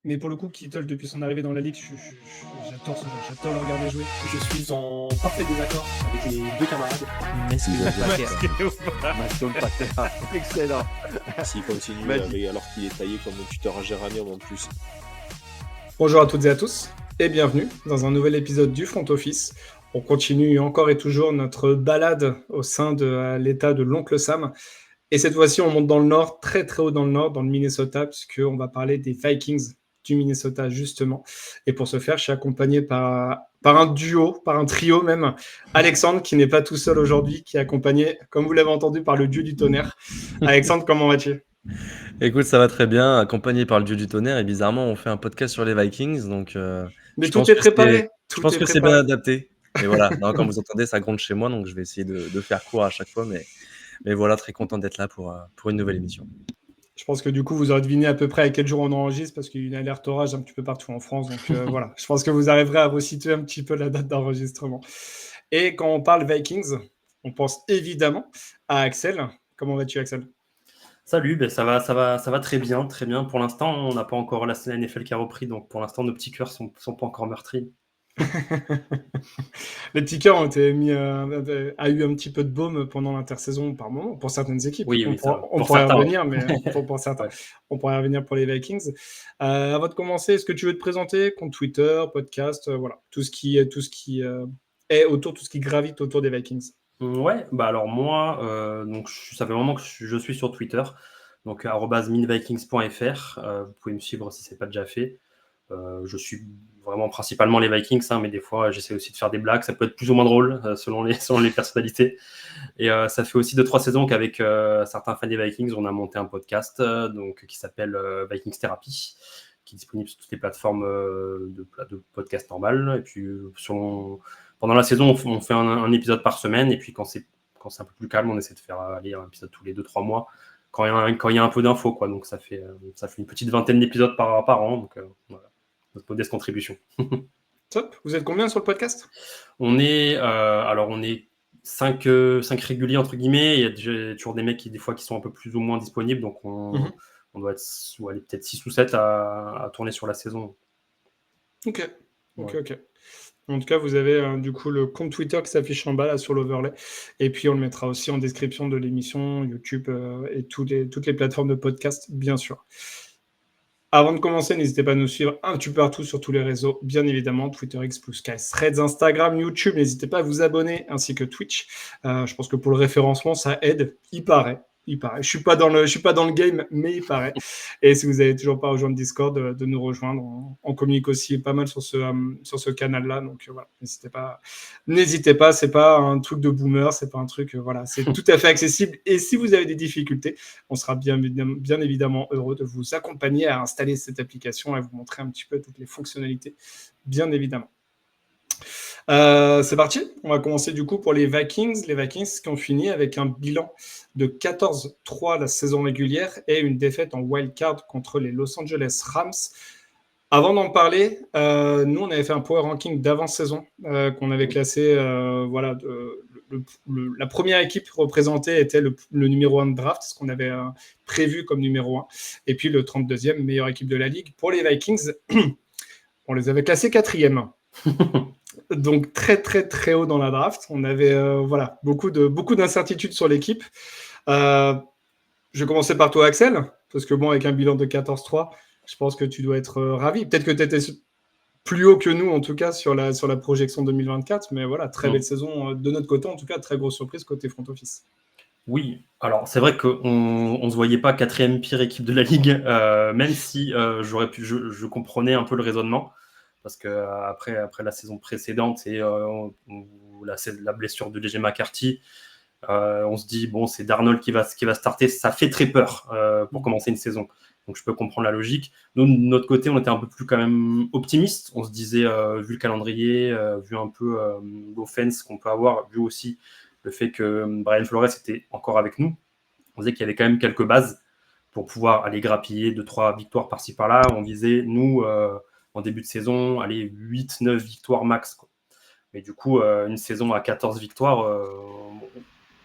Mais pour le coup, Kittle, depuis son arrivée dans la ligue, j'adore ce joueur, j'adore le regarder jouer. Je suis en parfait désaccord avec les deux camarades. Maston Pater, excellent. S'il continue alors qu'il est taillé comme un tuteur à géranium en plus. Bonjour à toutes et à tous, et bienvenue dans un nouvel épisode du Front Office. On continue encore et toujours notre balade au sein de l'état de l'Oncle Sam. Et cette fois-ci, on monte dans le nord, très très haut dans le nord, dans le Minnesota, puisqu'on va parler des Vikings du Minnesota, justement. Et pour ce faire, je suis accompagné par un duo, par un trio même. Alexandre, qui n'est pas tout seul aujourd'hui, qui est accompagné, comme vous l'avez entendu, par le dieu du tonnerre. Alexandre, comment vas-tu ? Écoute, ça va très bien, accompagné par le dieu du tonnerre, et bizarrement, on fait un podcast sur les Vikings, donc Mais je tout pense est que préparé. je pense que c'est bien adapté. Et voilà, non, comme vous entendez, ça gronde chez moi, donc je vais essayer de faire court à chaque fois, mais voilà, très content d'être là pour une nouvelle émission. Je pense que du coup, vous aurez deviné à peu près à quel jour on enregistre, parce qu'il y a une alerte orage un petit peu partout en France. Donc voilà, je pense que vous arriverez à resituer un petit peu la date d'enregistrement. Et quand on parle Vikings, on pense évidemment à Axel. Comment vas-tu, Axel ? Salut, ben ça va très bien, très bien. Pour l'instant, on n'a pas encore la NFL qui a repris, donc pour l'instant, nos petits cœurs sont pas encore meurtris. Les petits cœurs ont été mis, a eu un petit peu de baume pendant l'intersaison par moment pour certaines équipes. Oui, on pourrait y revenir, mais pour certains, ouais. On pourrait y revenir pour les Vikings. Avant de commencer, est-ce que tu veux te présenter, compte Twitter, podcast, voilà, tout ce qui est autour, tout ce qui gravite autour des Vikings. Ouais, bah alors moi, donc ça fait vraiment que je suis sur Twitter, donc @minvikings.fr. Vous pouvez me suivre si c'est pas déjà fait. Je suis vraiment principalement les Vikings, mais des fois j'essaie aussi de faire des blagues. Ça peut être plus ou moins drôle selon les personnalités. Et ça fait aussi 2-3 saisons qu'avec certains fans des Vikings, on a monté un podcast qui s'appelle Vikings Therapy, qui est disponible sur toutes les plateformes de podcast normales. Et puis pendant la saison, on fait un épisode par semaine. Et puis quand c'est un peu plus calme, on essaie de faire aller un épisode tous les 2-3 mois. Quand il y a un peu d'infos, quoi. Donc ça fait une petite vingtaine d'épisodes par an. Donc voilà, notre modeste contribution. Top. Vous êtes combien sur le podcast ? On est 5 réguliers entre guillemets. Il y a toujours des mecs qui sont un peu plus ou moins disponibles. Donc on doit être peut-être 6 ou 7 à tourner sur la saison. Ok. En tout cas, vous avez du coup le compte Twitter qui s'affiche en bas là sur l'overlay. Et puis on le mettra aussi en description de l'émission, YouTube et toutes les plateformes de podcast, bien sûr. Avant de commencer, n'hésitez pas à nous suivre un petit peu partout sur tous les réseaux, bien évidemment, Twitter, X+, Threads, Instagram, YouTube. N'hésitez pas à vous abonner, ainsi que Twitch. Je pense que pour le référencement, ça aide, il paraît. Je suis pas dans le game, mais il paraît. Et si vous n'avez toujours pas rejoint le Discord, de nous rejoindre. On communique aussi pas mal sur ce canal-là. Donc voilà, n'hésitez pas. C'est pas un truc de boomer, c'est pas un truc, voilà, c'est tout à fait accessible. Et si vous avez des difficultés, on sera bien évidemment heureux de vous accompagner à installer cette application et vous montrer un petit peu toutes les fonctionnalités, bien évidemment. C'est parti, on va commencer du coup pour les Vikings. Les Vikings qui ont fini avec un bilan de 14-3 la saison régulière et une défaite en wildcard contre les Los Angeles Rams. Avant d'en parler, nous on avait fait un power ranking d'avant-saison qu'on avait classé, la première équipe représentée était le numéro 1 de draft, ce qu'on avait prévu comme numéro 1, et puis le 32e meilleure équipe de la ligue. Pour les Vikings, on les avait classés 4e. Donc très très très haut dans la draft. On avait beaucoup d'incertitudes sur l'équipe. Je vais commencer par toi, Axel, parce que avec un bilan de 14-3, je pense que tu dois être ravi. Peut-être que tu étais plus haut que nous, en tout cas, sur la projection 2024, mais voilà, très belle saison de notre côté, en tout cas, très grosse surprise côté front office. Oui, alors c'est vrai qu'on ne se voyait pas 4e pire équipe de la Ligue, même si je comprenais un peu le raisonnement, parce qu'après la saison précédente et la blessure de DJ McCarthy, on se dit, bon, c'est Darnold qui va starter, ça fait très peur pour commencer une saison. Donc je peux comprendre la logique. Nous, de notre côté, on était un peu plus quand même optimiste. On se disait, vu le calendrier, vu un peu l'offense qu'on peut avoir, vu aussi le fait que Brian Flores était encore avec nous, on disait qu'il y avait quand même quelques bases pour pouvoir aller grappiller 2-3 victoires par-ci par-là. On visait, nous, en début de saison, aller 8-9 victoires max, quoi. Mais du coup, une saison à 14 victoires,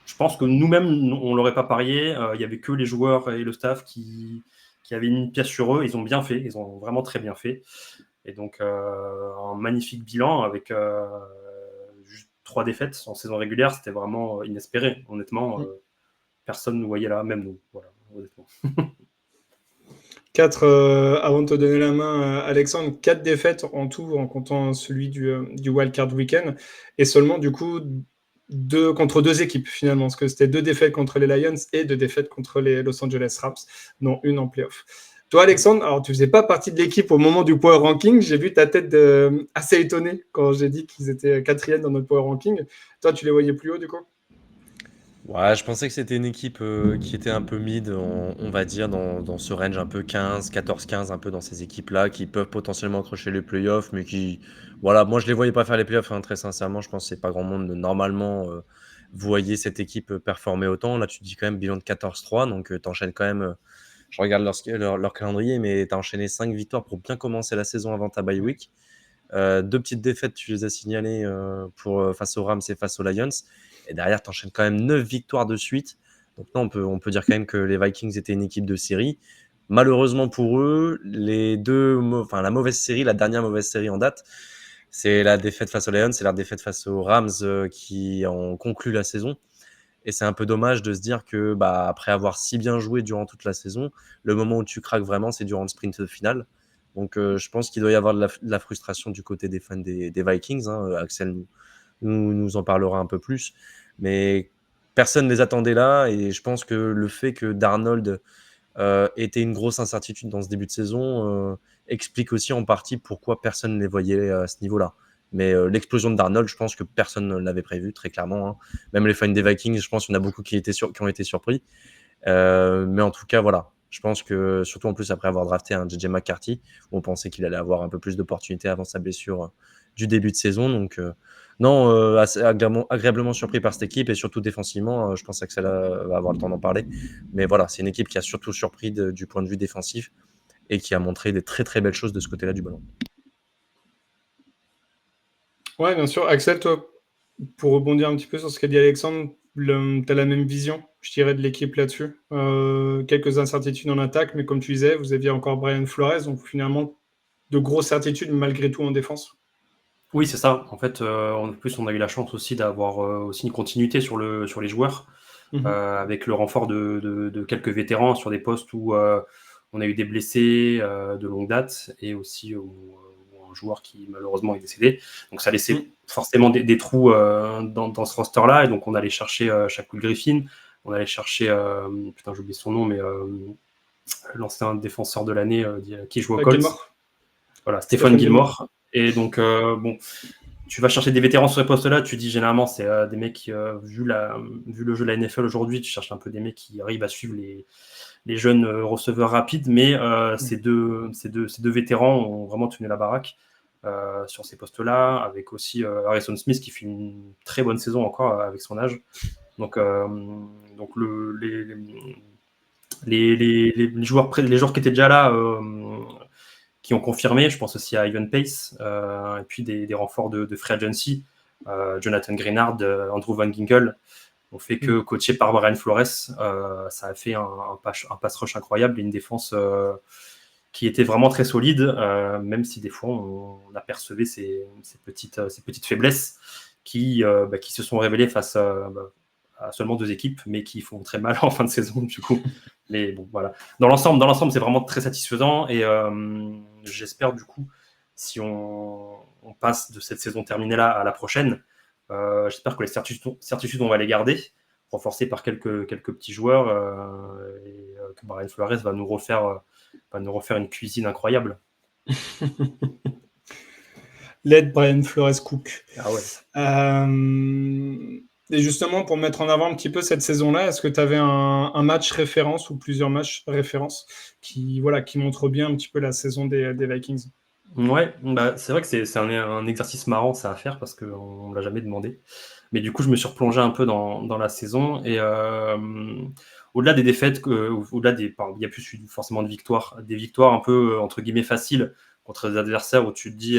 je pense que nous-mêmes, on ne l'aurait pas parié. Il n'y avait que les joueurs et le staff qui qui avaient une pièce sur eux. Ils ont bien fait, ils ont vraiment très bien fait. Et donc, un magnifique bilan avec juste 3 défaites en saison régulière, c'était vraiment inespéré. Honnêtement, personne ne voyait là, même nous. Voilà, honnêtement. 4, avant de te donner la main, Alexandre, 4 défaites en tout, en comptant celui du Wildcard Weekend, et seulement du coup contre 2 équipes finalement, parce que c'était 2 défaites contre les Lions et 2 défaites contre les Los Angeles Rams, dont une en playoff. Toi, Alexandre, alors tu faisais pas partie de l'équipe au moment du Power Ranking, j'ai vu ta tête assez étonnée quand j'ai dit qu'ils étaient 4e dans notre Power Ranking. Toi, tu les voyais plus haut du coup? Ouais, je pensais que c'était une équipe qui était un peu mid, on va dire, dans ce range un peu 15, 14-15, un peu dans ces équipes-là, qui peuvent potentiellement accrocher les playoffs, mais qui, voilà, moi je les voyais pas faire les playoffs, hein, très sincèrement, je pense que c'est pas grand monde normalement voyait cette équipe performer autant. Là, tu te dis quand même bilan de 14-3, donc t'enchaînes quand même, je regarde leur calendrier, mais t'as enchaîné 5 victoires pour bien commencer la saison avant ta bye week. 2 petites défaites, tu les as signalées face aux Rams et face aux Lions. Et derrière, tu enchaînes quand même 9 victoires de suite. Donc non, on peut dire quand même que les Vikings étaient une équipe de série. Malheureusement pour eux, la mauvaise série, la dernière mauvaise série en date, c'est la défaite face aux Lions, c'est la défaite face aux Rams qui ont conclu la saison. Et c'est un peu dommage de se dire que après avoir si bien joué durant toute la saison, le moment où tu craques vraiment, c'est durant le sprint final. Donc je pense qu'il doit y avoir de la frustration du côté des fans des Vikings. Hein. Axel nous en parlera un peu plus. Mais personne ne les attendait là. Et je pense que le fait que Darnold était une grosse incertitude dans ce début de saison explique aussi en partie pourquoi personne ne les voyait à ce niveau-là. Mais l'explosion de Darnold, je pense que personne ne l'avait prévu, très clairement. Hein. Même les fans des Vikings, je pense qu'il y en a beaucoup qui ont été surpris. Mais en tout cas, voilà. Je pense que, surtout en plus après avoir drafté un JJ McCarthy, où on pensait qu'il allait avoir un peu plus d'opportunités avant sa blessure du début de saison. Donc, non, assez agréablement surpris par cette équipe et surtout défensivement. Je pense que Axel va avoir le temps d'en parler. Mais voilà, c'est une équipe qui a surtout surpris du point de vue défensif et qui a montré des très très belles choses de ce côté-là du ballon. Ouais, bien sûr. Axel, toi, pour rebondir un petit peu sur ce qu'a dit Alexandre, tu as la même vision, je dirais, de l'équipe là-dessus. Quelques incertitudes en attaque, mais comme tu disais, vous aviez encore Brian Flores, donc finalement, de grosses certitudes malgré tout en défense. Oui, c'est ça. En fait, en plus, on a eu la chance aussi d'avoir aussi une continuité sur les joueurs, avec le renfort de quelques vétérans sur des postes où on a eu des blessés de longue date et aussi où un joueur qui malheureusement est décédé. Donc ça laissait forcément des trous dans ce roster-là. Et donc on allait chercher Shaquille Griffin, on allait chercher, putain j'ai oublié son nom, mais l'ancien défenseur de l'année qui joue au Colts. Gilmore. Voilà, Stephon Gilmore. Et donc, bon, tu vas chercher des vétérans sur ces postes-là, tu dis généralement, c'est des mecs qui, vu le jeu de la NFL aujourd'hui, tu cherches un peu des mecs qui arrivent à suivre les jeunes receveurs rapides, mais ces deux vétérans ont vraiment tenu la baraque sur ces postes-là, avec aussi Harrison Smith qui fait une très bonne saison encore avec son âge. Donc les joueurs qui étaient déjà là, qui ont confirmé, je pense aussi à Ivan Pace, et puis des renforts de free agency, Jonathan Greenard, Andrew Van Ginkel, ont fait que coaché par Brian Flores, ça a fait un pass rush incroyable et une défense qui était vraiment très solide, même si des fois on apercevait ces petites faiblesses qui se sont révélées face à seulement 2 équipes, mais qui font très mal en fin de saison du coup. Mais bon, voilà. Dans l'ensemble, c'est vraiment très satisfaisant et j'espère du coup, si on passe de cette saison terminée là à la prochaine, j'espère que les certitudes on va les garder, renforcées par quelques petits joueurs et que Brian Flores va nous refaire une cuisine incroyable. L'aide Brian Flores Cook. Ah ouais. Et justement, pour mettre en avant un petit peu cette saison-là, est-ce que tu avais un match référence ou plusieurs matchs références qui montrent bien un petit peu la saison des Vikings? Ouais, c'est vrai que c'est un exercice marrant ça à faire parce qu'on ne l'a jamais demandé. Mais du coup, je me suis replongé un peu dans la saison et au-delà des défaites, il n'y a plus forcément de victoires, des victoires un peu entre guillemets faciles contre des adversaires où tu te dis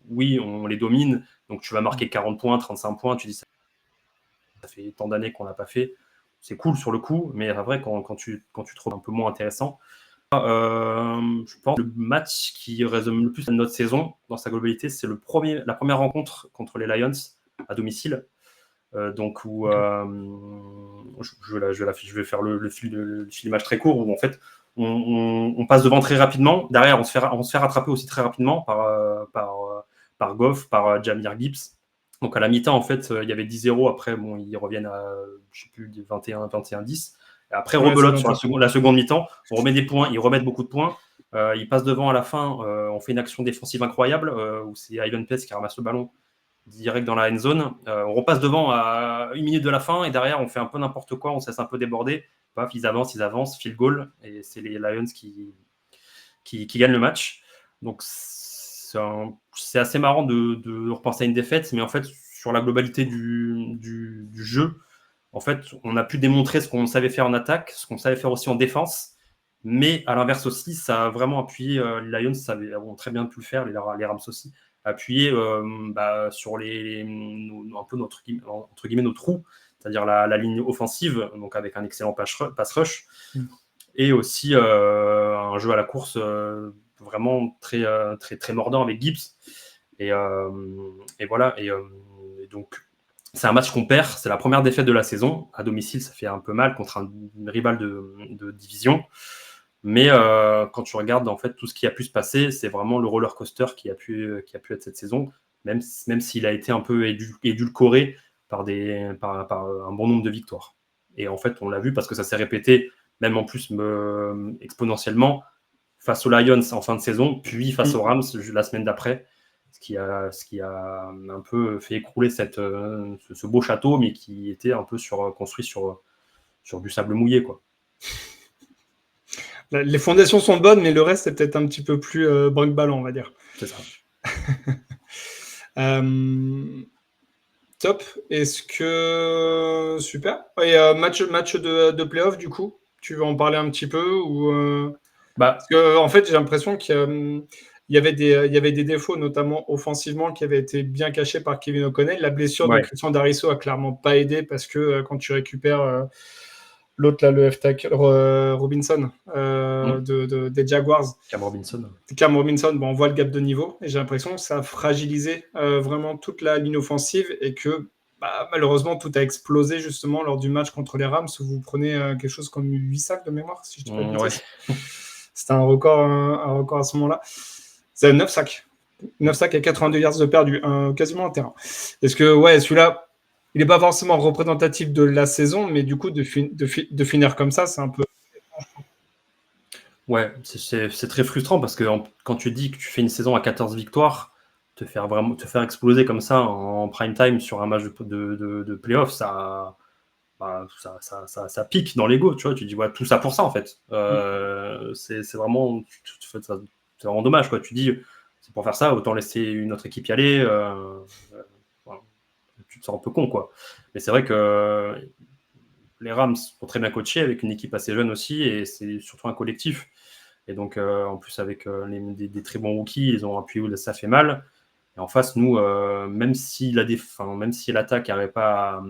oui, on les domine, donc tu vas marquer 40 points, 35 points, tu dis ça fait tant d'années qu'on l'a pas fait. C'est cool sur le coup, mais c'est vrai quand tu te trouves un peu moins intéressant. Je pense que le match qui résume le plus de notre saison dans sa globalité, c'est la première rencontre contre les Lions à domicile. Donc où je vais faire le fil du match très court, où en fait on passe devant très rapidement. Derrière, on se fait rattraper aussi très rapidement par Goff, par Jahmyr Gibbs. Donc à la mi-temps, en fait, il y avait 10-0. Après, bon, ils reviennent à, je sais plus, 21-10. Et après, rebelote sur la seconde mi-temps. On remet des points, ils remettent beaucoup de points. Ils passent devant à la fin. On fait une action défensive incroyable où c'est Ivan Pace qui ramasse le ballon direct dans la end zone. On repasse devant à 1 minute de la fin et derrière, on fait un peu n'importe quoi. On se laisse un peu déborder. Paf, ils avancent, field goal. Et c'est les Lions qui gagnent le match. Donc, c'est assez marrant de repenser à une défaite, mais en fait, sur la globalité du jeu, en fait, on a pu démontrer ce qu'on savait faire en attaque, ce qu'on savait faire aussi en défense, mais à l'inverse aussi, ça a vraiment appuyé, les Lions ont très bien pu le faire, les Rams aussi, appuyer sur un peu entre guillemets nos trous, c'est-à-dire la ligne offensive, donc avec un excellent pass rush, et aussi un jeu à la course vraiment très, très, très mordant avec Gibbs. Et voilà. Et donc, c'est un match qu'on perd. C'est la première défaite de la saison. À domicile, ça fait un peu mal contre un rival de division. Mais quand tu regardes en fait tout ce qui a pu se passer, c'est vraiment le roller coaster qui a pu être cette saison, même s'il a été un peu édulcoré par un bon nombre de victoires. Et en fait, on l'a vu parce que ça s'est répété, même en plus exponentiellement, face aux Lions en fin de saison, puis face aux Rams la semaine d'après, ce qui a un peu fait écrouler ce beau château, mais qui était un peu construit sur du sable mouillé, quoi. Les fondations sont bonnes, mais le reste est peut-être un petit peu plus brinque-ballant, on va dire. C'est ça. Top. Est-ce que... Super. Et match de play-off, du coup, tu veux en parler un petit peu ou Parce que, en fait, j'ai l'impression qu'il y avait des défauts, notamment offensivement, qui avaient été bien cachés par Kevin O'Connell. La blessure de Christian Darrisaw a clairement pas aidé parce que quand tu récupères l'autre, là, le F-tackle, Robinson, des Jaguars. Cam Robinson, bon, on voit le gap de niveau et j'ai l'impression que ça a fragilisé vraiment toute la ligne offensive et que malheureusement, tout a explosé justement lors du match contre les Rams où vous prenez quelque chose comme 8 sacs de mémoire, si je dis pas de bêtises. C'était un record à ce moment-là. C'est 9 sacs. 9 sacs et 82 yards de perdu, quasiment un terrain. Est-ce que, celui-là, il n'est pas forcément représentatif de la saison, mais du coup, de finir comme ça, c'est un peu... Ouais, c'est très frustrant parce que quand tu dis que tu fais une saison à 14 victoires, te faire exploser comme ça en prime time sur un match de play-off, ça pique dans l'ego, tu vois. Tu dis, tout ça pour ça, en fait. C'est vraiment, c'est vraiment dommage, quoi. Tu dis, c'est pour faire ça, autant laisser une autre équipe y aller. Tu te sens un peu con, quoi. Mais c'est vrai que les Rams sont très bien coachés avec une équipe assez jeune aussi, et c'est surtout un collectif. Et donc, en plus, avec des très bons rookies, ils ont appuyé où ça fait mal. Et en face, nous, même si l'attaque n'arrivait pas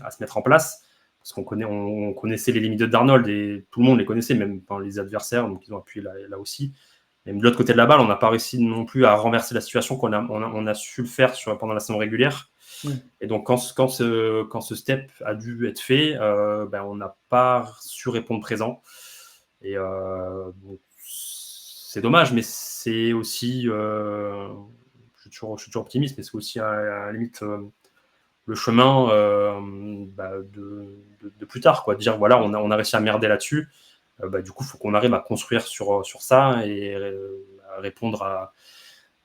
à se mettre en place, parce qu'on connaissait les limites d'Arnold et tout le monde les connaissait, même les adversaires, donc ils ont appuyé là aussi. Et de l'autre côté de la balle, on n'a pas réussi non plus à renverser la situation qu'on a su le faire pendant la saison régulière. Et donc, quand ce step a dû être fait, on n'a pas su répondre présent. Et donc, c'est dommage, mais c'est aussi... je suis toujours optimiste, mais c'est aussi à la limite le chemin de plus tard, quoi. De dire, voilà, on a réussi à merder là-dessus. Du coup, il faut qu'on arrive à construire sur ça et à répondre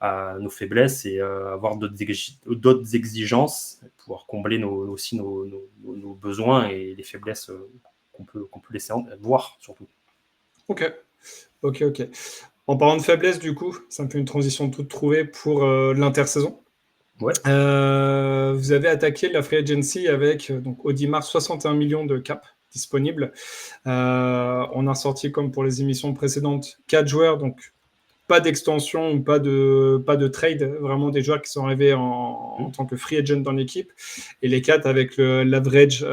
à nos faiblesses et avoir d'autres exigences, pouvoir combler aussi nos besoins et les faiblesses qu'on peut laisser voir, surtout. Ok. En parlant de faiblesse, du coup, c'est un peu une transition toute trouvée pour l'intersaison. Ouais. Vous avez attaqué la free agency avec donc Audimars 61 millions de cap disponibles. On a sorti, comme pour les émissions précédentes, 4 joueurs, donc pas d'extension ou pas de trade, vraiment des joueurs qui sont arrivés en tant que free agent dans l'équipe. Et les 4 avec l'average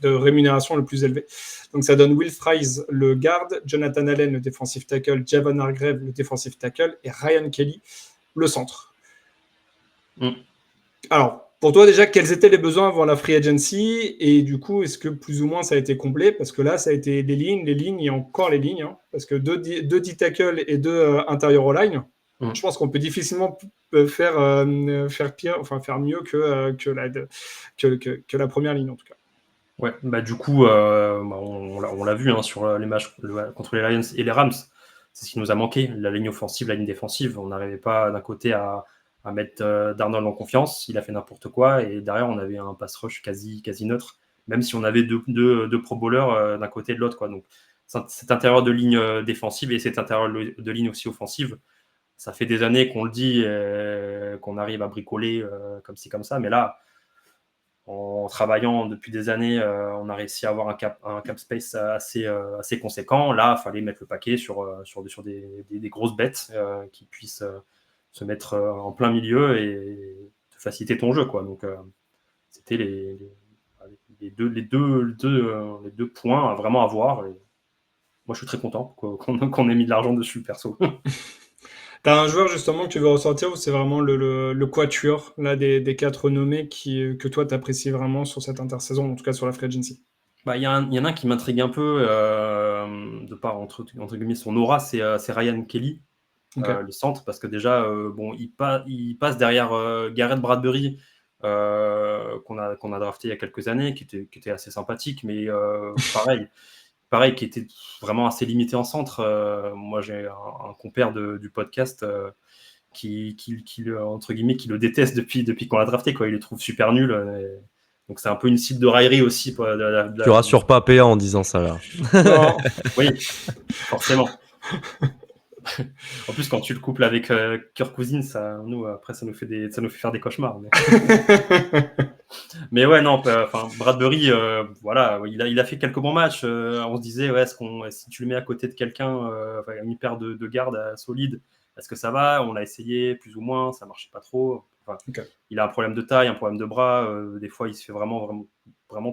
de rémunération le plus élevé. Donc ça donne Will Fries, le garde, Jonathan Allen, le défensif tackle, Javon Hargrave, le défensif tackle, et Ryan Kelly, le centre. Alors, pour toi, déjà, quels étaient les besoins avant la free agency? Et du coup, est-ce que plus ou moins ça a été complet? Parce que là, ça a été les lignes et encore les lignes. Hein, parce que deux D-tackle et 2 intérieur O-line, je pense qu'on peut difficilement faire pire, enfin faire mieux que la première ligne, en tout cas. Ouais, bah du coup, on l'a vu hein, sur les matchs contre les Lions et les Rams. C'est ce qui nous a manqué, la ligne offensive, la ligne défensive. On n'arrivait pas d'un côté à mettre Darnold en confiance, il a fait n'importe quoi, et derrière on avait un pass rush quasi neutre, même si on avait deux pro bowlers d'un côté et de l'autre, quoi. Donc cet intérieur de ligne défensive et cet intérieur de ligne aussi offensive, ça fait des années qu'on le dit, qu'on arrive à bricoler comme ci comme ça, mais là, en travaillant depuis des années, on a réussi à avoir un cap space assez conséquent. Là, il fallait mettre le paquet sur des grosses bêtes qui puissent se mettre en plein milieu et te faciliter ton jeu, quoi. Donc, c'était les deux points à vraiment avoir. Et moi, je suis très content qu'on ait mis de l'argent dessus, perso. T'as un joueur justement que tu veux ressortir ou c'est vraiment le quatuor là, des 4 nommés que toi t'apprécies vraiment sur cette intersaison, en tout cas sur la free agency? Il y en a un qui m'intrigue un peu, de par entre guillemets son aura, c'est Ryan Kelly, Okay. le centre, parce que déjà, il passe derrière Garrett Bradbury, qu'on a drafté il y a quelques années, qui était assez sympathique, mais pareil, qui était vraiment assez limité en centre. Moi, j'ai un compère du podcast qui entre guillemets, qui le déteste depuis qu'on l'a drafté, quoi. Il le trouve super nul. Donc c'est un peu une cible de raillerie aussi. Tu rassures pas PA en disant ça là. Non. Oui, forcément. En plus, quand tu le couples avec Kirk Cousins, après, ça nous fait faire des cauchemars. Mais ouais, non, Bradbury, voilà, il a fait quelques bons matchs. On se disait, ouais, si tu le mets à côté de quelqu'un, une paire de gardes solides, est-ce que ça va? On l'a essayé, plus ou moins, ça marchait pas trop. Okay. Il a un problème de taille, un problème de bras. Des fois, il se fait vraiment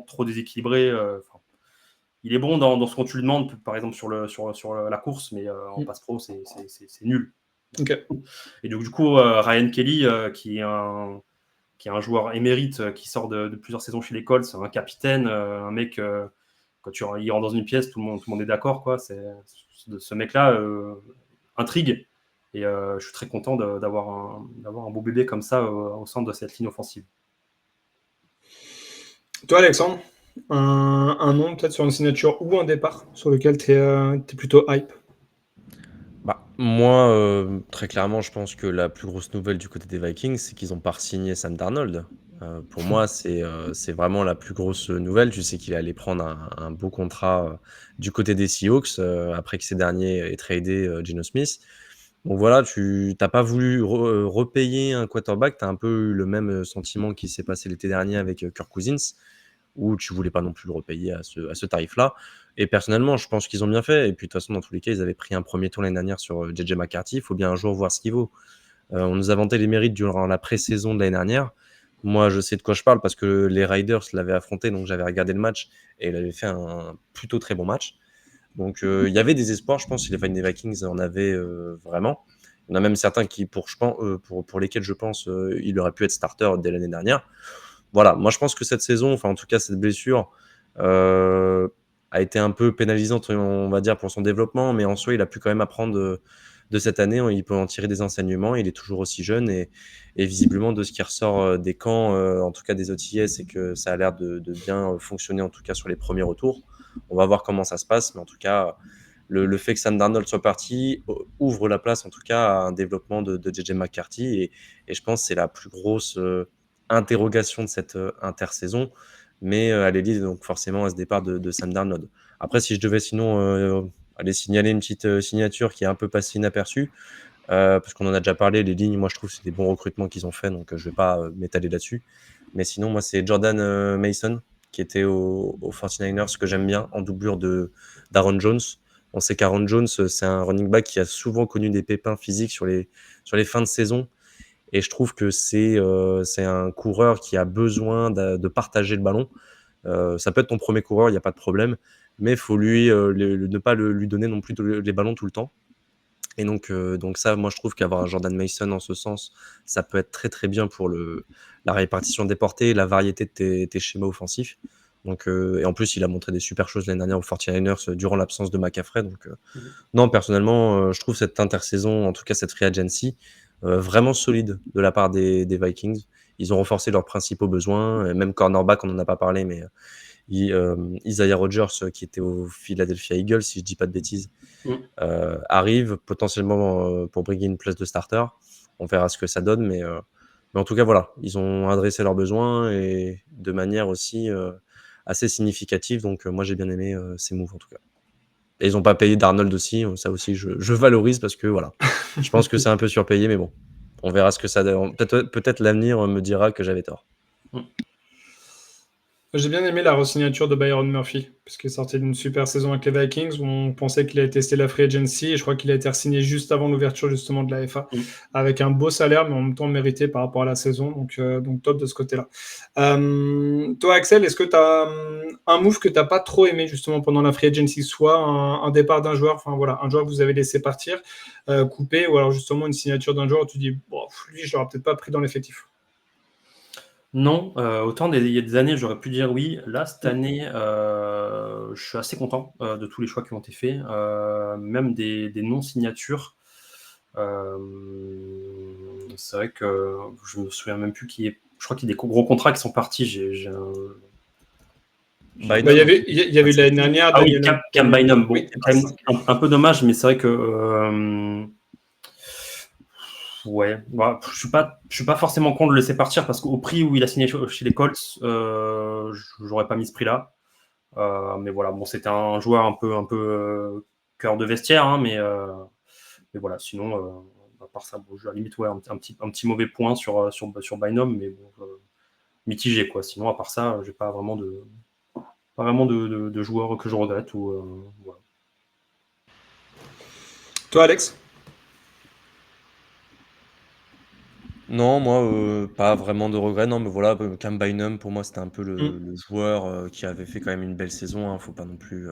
trop déséquilibré. Il est bon dans ce qu'on tu lui demandes, par exemple sur la course, mais en passe pro, c'est nul. Okay. Et donc, du coup, Ryan Kelly, qui est un joueur émérite, qui sort de plusieurs saisons chez l'école, c'est un capitaine, un mec, quand il rentre dans une pièce, tout le monde est d'accord, quoi. Ce mec-là intrigue, et je suis très content d'avoir un beau bébé comme ça au centre de cette ligne offensive. Toi, Alexandre, un nom peut-être sur une signature ou un départ sur lequel tu es plutôt hype? Moi, très clairement, je pense que la plus grosse nouvelle du côté des Vikings, c'est qu'ils ont pas re-signé Sam Darnold. Pour moi, c'est vraiment la plus grosse nouvelle. Tu sais qu'il allait prendre un beau contrat du côté des Seahawks après que ces derniers aient tradé Geno Smith. Donc voilà, tu n'as pas voulu repayer un quarterback. Tu as un peu eu le même sentiment qui s'est passé l'été dernier avec Kirk Cousins, où tu voulais pas non plus le repayer à ce tarif-là. Et personnellement, je pense qu'ils ont bien fait. Et puis de toute façon, dans tous les cas, ils avaient pris un premier tour l'année dernière sur JJ McCarthy. Il faut bien un jour voir ce qu'il vaut. On nous a vanté les mérites durant la pré-saison de l'année dernière. Moi, je sais de quoi je parle parce que les Raiders l'avaient affronté, donc j'avais regardé le match et il avait fait un plutôt très bon match. Donc il y avait des espoirs, je pense, si les fans des Vikings en avaient vraiment. Il y en a même certains qui, pour lesquels je pense il aurait pu être starter dès l'année dernière. Voilà, moi je pense que cette saison, enfin en tout cas cette blessure, a été un peu pénalisante, on va dire, pour son développement, mais en soi, il a pu quand même apprendre de cette année. Il peut en tirer des enseignements. Il est toujours aussi jeune et visiblement, de ce qui ressort des camps, en tout cas des OTS, c'est que ça a l'air de bien fonctionner, en tout cas sur les premiers retours. On va voir comment ça se passe, mais en tout cas, le fait que Sam Darnold soit parti ouvre la place, en tout cas, à un développement de JJ McCarthy. Et je pense que c'est la plus grosse interrogation de cette intersaison. Mais elle est liée donc forcément à ce départ de Sam Darnold. Après, si je devais sinon aller signaler une petite signature qui est un peu passée inaperçue, parce qu'on en a déjà parlé, les lignes, moi je trouve que c'est des bons recrutements qu'ils ont fait, donc je ne vais pas m'étaler là-dessus. Mais sinon, moi c'est Jordan Mason, qui était aux 49ers, que j'aime bien, en doublure d'Aaron Jones. On sait qu'Aaron Jones, c'est un running back qui a souvent connu des pépins physiques sur les fins de saison. Et je trouve que c'est un coureur qui a besoin de partager le ballon. Ça peut être ton premier coureur, il n'y a pas de problème, mais il faut ne pas lui donner non plus les ballons tout le temps. Et donc ça, moi, je trouve qu'avoir un Jordan Mason en ce sens, ça peut être très très bien pour la répartition des portées et la variété de tes schémas offensifs. Et en plus, il a montré des super choses l'année dernière aux 49ers durant l'absence de McCaffrey. Non, personnellement, je trouve cette intersaison, en tout cas cette free agency, vraiment solide de la part des Vikings. Ils ont renforcé leurs principaux besoins, et même cornerback, on n'en a pas parlé, mais Isaiah Rodgers, qui était au Philadelphia Eagles, si je dis pas de bêtises, arrive potentiellement pour briguer une place de starter. On verra ce que ça donne, mais en tout cas, voilà, ils ont adressé leurs besoins et de manière aussi assez significative. Donc, moi, j'ai bien aimé ces moves, en tout cas. Et ils n'ont pas payé Darnold aussi. Ça aussi, je valorise parce que, voilà, je pense que c'est un peu surpayé, mais bon, on verra ce que ça donne. Peut-être l'avenir me dira que j'avais tort. J'ai bien aimé la re-signature de Byron Murphy, parce qu'il sortait d'une super saison avec les Vikings, où on pensait qu'il allait tester la free agency, et je crois qu'il a été re-signé juste avant l'ouverture justement de la FA, avec un beau salaire, mais en même temps mérité par rapport à la saison, donc top de ce côté-là. Toi, Axel, est-ce que tu as un move que tu n'as pas trop aimé justement pendant la free agency, soit un départ d'un joueur, enfin voilà, un joueur que vous avez laissé partir, coupé, ou alors justement une signature d'un joueur où tu dis, bon, lui, je l'aurais peut-être pas pris dans l'effectif. Non, autant il y a des années, j'aurais pu dire oui. Là, cette année, je suis assez content de tous les choix qui ont été faits, même des non-signatures. C'est vrai que je me souviens même plus qui est. Je crois qu'il y a des gros contrats qui sont partis. Il y avait l'année dernière. Ah oui, Cam Bynum. Bon, quand même un peu dommage, mais c'est vrai que. Ouais, bah, je suis pas forcément contre de le laisser partir parce qu'au prix où il a signé chez les Colts, j'aurais pas mis ce prix-là. Mais voilà, bon, c'était un joueur un peu cœur de vestiaire, hein, mais voilà, sinon, à part ça, bon, à la limite, ouais, un petit mauvais point sur Bynum, mais bon, mitigé, quoi. Sinon, à part ça, j'ai pas vraiment de joueurs que je regrette. Voilà. Toi, Alex? Non, moi, pas vraiment de regrets. Non, mais voilà, Cam Bynum, pour moi, c'était un peu le joueur qui avait fait quand même une belle saison. Hein, faut pas non plus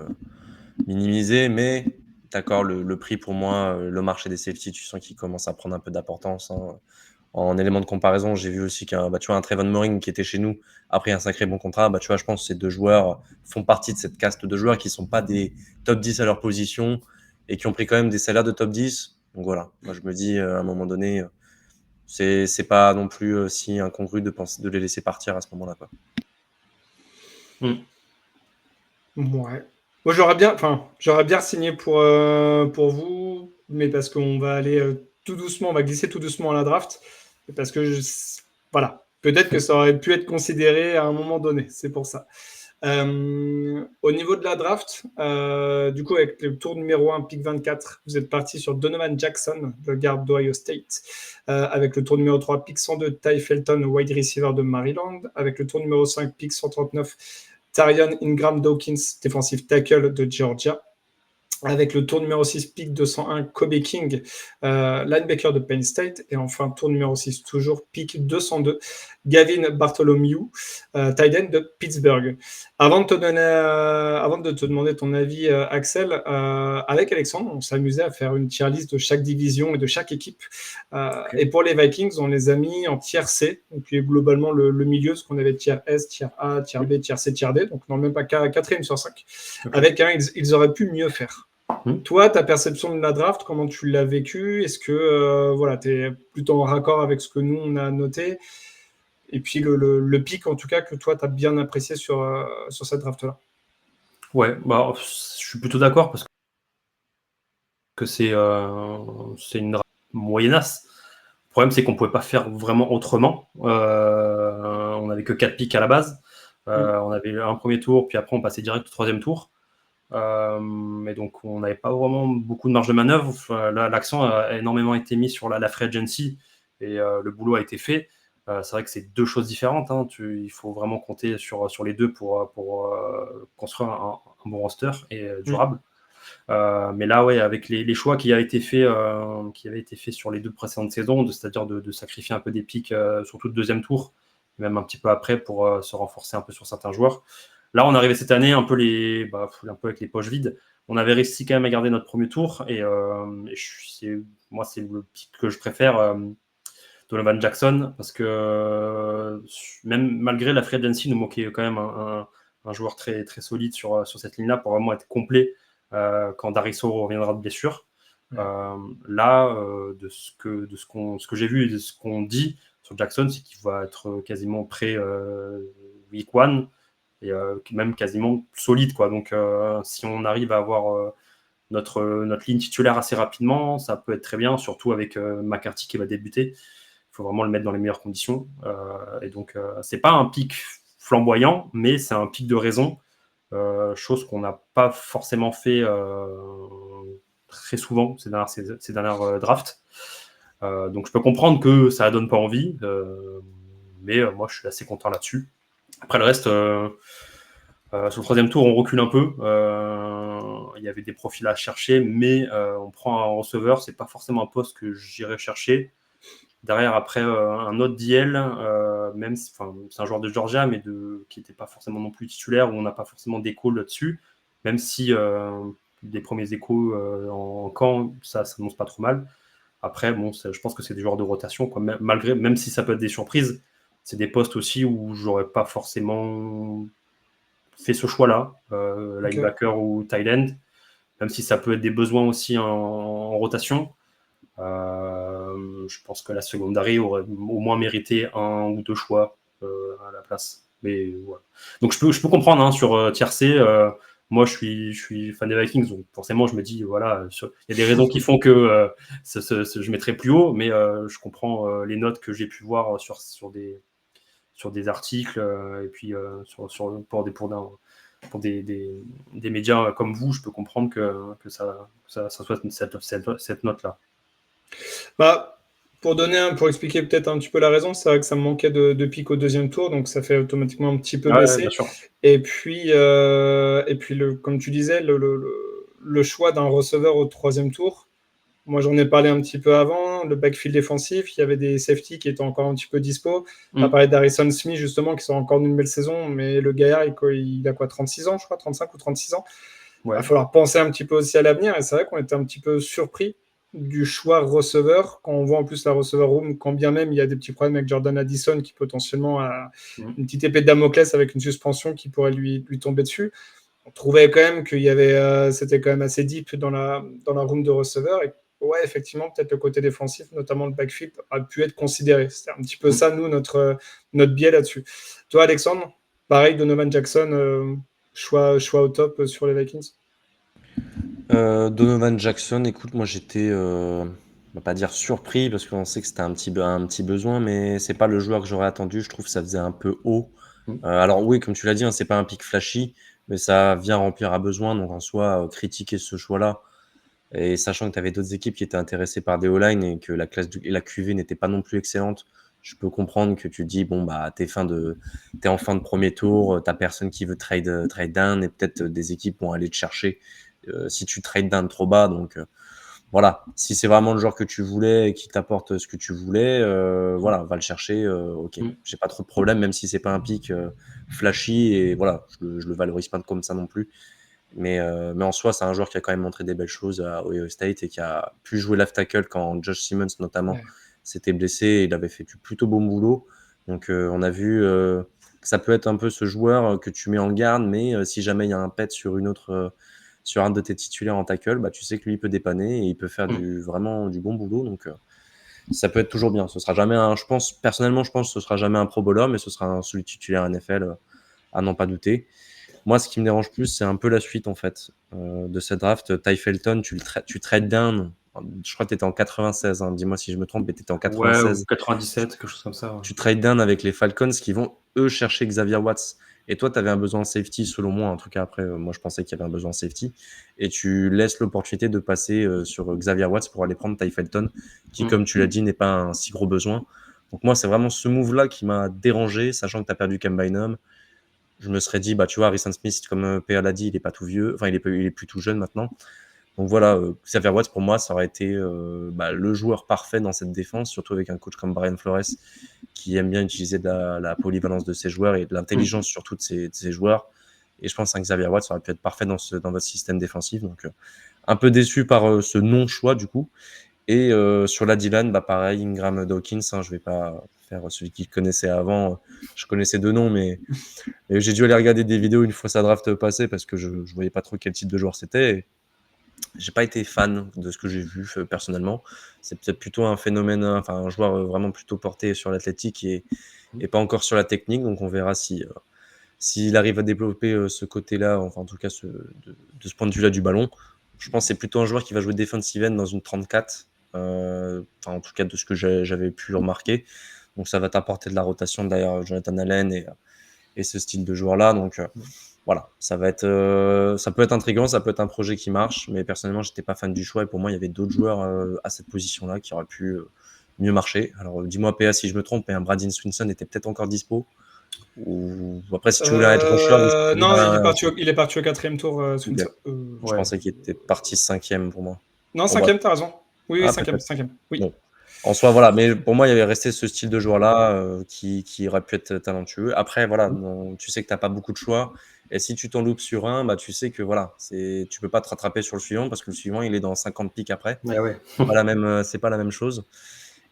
minimiser, mais d'accord, le prix pour moi, le marché des safety, tu sens qu'il commence à prendre un peu d'importance. Hein. En élément de comparaison, j'ai vu aussi qu'un Trevon Moehrig qui était chez nous a pris un sacré bon contrat. Je pense que ces deux joueurs font partie de cette caste de joueurs qui ne sont pas des top 10 à leur position et qui ont pris quand même des salaires de top 10. Donc voilà, moi je me dis à un moment donné, c'est pas non plus si incongru de les laisser partir à ce moment-là, quoi. Ouais. Moi, j'aurais bien signé pour vous, mais parce qu'on va aller tout doucement, on va glisser tout doucement à la draft, parce que voilà, peut-être que ça aurait pu être considéré à un moment donné, c'est pour ça. Au niveau de la draft, du coup, avec le tour numéro 1, pick 24, vous êtes parti sur Donovan Jackson, le garde d'Ohio State. Avec le tour numéro 3, pick 102, Ty Felton, wide receiver de Maryland. Avec le tour numéro 5, pick 139, Tarion Ingram Dawkins, défensif tackle de Georgia. Avec le tour numéro 6, pick 201, Kobe King, linebacker de Penn State. Et enfin, tour numéro 6, toujours pick 202, Gavin Bartholomew, tight end de Pittsburgh. Avant de te demander ton avis, Axel, avec Alexandre, on s'amusait à faire une tier list de chaque division et de chaque équipe. Et pour les Vikings, on les a mis en tier C, donc globalement le milieu, ce qu'on avait tier S, tier A, tier B, tier C, tier D, donc non, même pas 4e sur 5. Okay. Avec ils auraient pu mieux faire. Toi, ta perception de la draft, comment tu l'as vécu? Est-ce que tu es plutôt en raccord avec ce que nous, on a noté? Et puis le pic, en tout cas, que toi, tu as bien apprécié sur cette draft-là. Ouais, je suis plutôt d'accord parce que c'est une draft moyennasse. Le problème, c'est qu'on ne pouvait pas faire vraiment autrement. On n'avait que 4 picks à la base. On avait un premier tour, puis après, on passait direct au 3e tour. Et donc on n'avait pas vraiment beaucoup de marge de manœuvre. L'accent a énormément été mis sur la free agency et le boulot a été fait. C'est vrai que c'est deux choses différentes, hein. Il faut vraiment compter sur les deux pour construire un bon roster et durable. Mais là, ouais, avec les choix qui avaient été faits sur les 2 précédentes saisons, c'est-à-dire de sacrifier un peu des pics, surtout le 2e tour, même un petit peu après pour se renforcer un peu sur certains joueurs. Là, on arrivait cette année un peu avec les poches vides. On avait réussi quand même à garder notre premier tour moi, c'est le pick que je préfère, Donovan Jackson, parce que même malgré la free agency, nous manquait quand même un joueur très, très solide sur cette ligne-là pour vraiment être complet quand Dariso reviendra de blessure. Là, de ce que j'ai vu et de ce qu'on dit sur Jackson, c'est qu'il va être quasiment prêt week 1 et même quasiment solide, quoi. Donc, si on arrive à avoir notre ligne titulaire assez rapidement, ça peut être très bien, surtout avec McCarthy qui va débuter. Il faut vraiment le mettre dans les meilleures conditions. Et donc, c'est pas un pic flamboyant, mais c'est un pic de raison, chose qu'on n'a pas forcément fait très souvent ces dernières drafts. Donc, je peux comprendre que ça ne donne pas envie, mais moi, je suis assez content là-dessus. Après, le reste, sur le troisième tour, on recule un peu. Il y avait des profils à chercher, mais on prend un receveur. C'est pas forcément un poste que j'irais chercher. Derrière, après, un autre DL, même si, c'est un joueur de Georgia, mais qui n'était pas forcément non plus titulaire, où on n'a pas forcément d'écho là-dessus, même si des premiers échos en camp, ça s'annonce pas trop mal. Après, bon, je pense que c'est des joueurs de rotation, quoi. Même si ça peut être des surprises, c'est des postes aussi où j'aurais pas forcément fait ce choix-là, linebacker ou tight end, même si ça peut être des besoins aussi en rotation. Je pense que la secondary aurait au moins mérité un ou deux choix à la place. Mais voilà. Donc je peux comprendre hein, sur tiercé. Moi, je suis fan des Vikings, donc forcément, je me dis, voilà, il y a des raisons qui font que je mettrai plus haut, mais je comprends les notes que j'ai pu voir sur des articles et puis pour des médias comme vous, je peux comprendre que ça soit cette note-là. Bah, pour expliquer peut-être un petit peu la raison, c'est vrai que ça me manquait de pic au deuxième tour, donc ça fait automatiquement un petit peu baisser. Bien sûr. Et puis comme tu disais, le choix d'un receveur au troisième tour, moi j'en ai parlé un petit peu avant, le backfield défensif, il y avait des safety qui étaient encore un petit peu dispo. Tu as parlé d'Harrison Smith justement, qui sort encore d'une belle saison, mais le gaillard, il a quoi, 36 ans, je crois, 35 ou 36 ans. Ouais. Il va falloir penser un petit peu aussi à l'avenir, et c'est vrai qu'on était un petit peu surpris du choix receveur, quand on voit en plus la receveur room, quand bien même il y a des petits problèmes avec Jordan Addison qui potentiellement a une petite épée de Damoclès avec une suspension qui pourrait lui tomber dessus. On trouvait quand même qu'il y avait, c'était quand même assez deep dans la room de receveur, et ouais, effectivement, peut-être le côté défensif, notamment le backfield, a pu être considéré. C'était un petit peu ça, nous, notre biais là-dessus. Toi, Alexandre, pareil, Donovan Jackson, choix au top sur les Vikings. Donovan Jackson, écoute, moi j'étais, on va pas dire surpris parce qu'on sait que c'était un petit besoin, mais c'est pas le joueur que j'aurais attendu. Je trouve que ça faisait un peu haut. Alors oui, comme tu l'as dit, hein, c'est pas un pic flashy, mais ça vient remplir un besoin. Donc en soi, critiquer ce choix-là, et sachant que tu avais d'autres équipes qui étaient intéressées par des O-line et que la QV n'était pas non plus excellente, je peux comprendre que tu dis, bon, bah, t'es en fin de premier tour, t'as personne qui veut trade down et peut-être des équipes vont aller te chercher si tu trade down trop bas. Donc voilà, si c'est vraiment le joueur que tu voulais et qui t'apporte ce que tu voulais, voilà, va le chercher. Ok, j'ai pas trop de problème, même si c'est pas un pic flashy et voilà, je le valorise pas comme ça non plus. Mais en soi, c'est un joueur qui a quand même montré des belles choses à Ohio State et qui a pu jouer left tackle quand Josh Simmons notamment s'était blessé et il avait fait du plutôt bon boulot. Donc on a vu que ça peut être un peu ce joueur que tu mets en garde, mais si jamais il y a un pet sur un de tes titulaires en tackle, bah, tu sais que lui il peut dépanner et il peut faire vraiment du bon boulot. Donc ça peut être toujours bien. Ce sera jamais personnellement, je pense que ce sera jamais un Pro Bowler, mais ce sera celui titulaire NFL à n'en pas douter. Moi, ce qui me dérange plus, c'est un peu la suite en fait de cette draft. Ty Felton, tu trades down. Je crois que tu étais en 96. Hein. Dis-moi si je me trompe, mais tu étais en 96. Ouais, ou 97, quelque chose comme ça. Ouais. Tu trades down avec les Falcons qui vont, eux, chercher Xavier Watts. Et toi, tu avais un besoin en safety, selon moi. En tout cas, après, moi, je pensais qu'il y avait un besoin en safety. Et tu laisses l'opportunité de passer sur Xavier Watts pour aller prendre Ty Felton, qui, comme tu l'as dit, n'est pas un si gros besoin. Donc moi, c'est vraiment ce move-là qui m'a dérangé, sachant que tu as perdu Cam Bynum. Je me serais dit, bah, tu vois, Harrison Smith, comme PA l'a dit, il est pas tout vieux. Enfin, il est plus tout jeune maintenant. Donc voilà, Xavier Watts, pour moi, ça aurait été le joueur parfait dans cette défense, surtout avec un coach comme Brian Flores, qui aime bien utiliser la polyvalence de ses joueurs et de l'intelligence surtout de ses joueurs. Et je pense qu'un Xavier Wade, ça aurait pu être parfait dans votre système défensif. Donc, un peu déçu par ce non-choix, du coup. Et sur la D-line, pareil, Ingram Dawkins, hein, je vais pas faire celui qui connaissait avant. Je connaissais deux noms, mais j'ai dû aller regarder des vidéos une fois sa draft passée parce que je voyais pas trop quel type de joueur c'était. Et j'ai pas été fan de ce que j'ai vu personnellement. C'est peut-être plutôt un phénomène, enfin un joueur vraiment plutôt porté sur l'athlétique et pas encore sur la technique. Donc on verra s'il arrive à développer ce côté-là, enfin en tout cas de ce point de vue-là du ballon. Je pense que c'est plutôt un joueur qui va jouer defensive end dans une 34. Enfin en tout cas de ce que j'avais pu remarquer. Donc ça va t'apporter de la rotation derrière Jonathan Allen et ce style de joueur-là. Donc voilà, ça peut être intriguant, ça peut être un projet qui marche, mais personnellement, j'étais pas fan du choix et pour moi, il y avait d'autres joueurs à cette position-là qui auraient pu mieux marcher. Alors, dis-moi, PA, si je me trompe, mais un Bradyn Swinson était peut-être encore dispo. Ou après, si tu voulais un edge rusher, non, il est parti au 4e tour. Swinson. Je pensais qu'il était parti 5e pour moi. Non, 5e, t'as raison. Oui, 5e. Oui. Bon. En soi, voilà, mais pour moi, il y avait resté ce style de joueur-là qui aurait pu être talentueux. Après, voilà, tu sais que tu n'as pas beaucoup de choix. Et si tu t'en loupes sur un, tu sais que voilà, tu peux pas te rattraper sur le suivant parce que le suivant, il est dans 50 pics après. Ouais. C'est pas la même chose.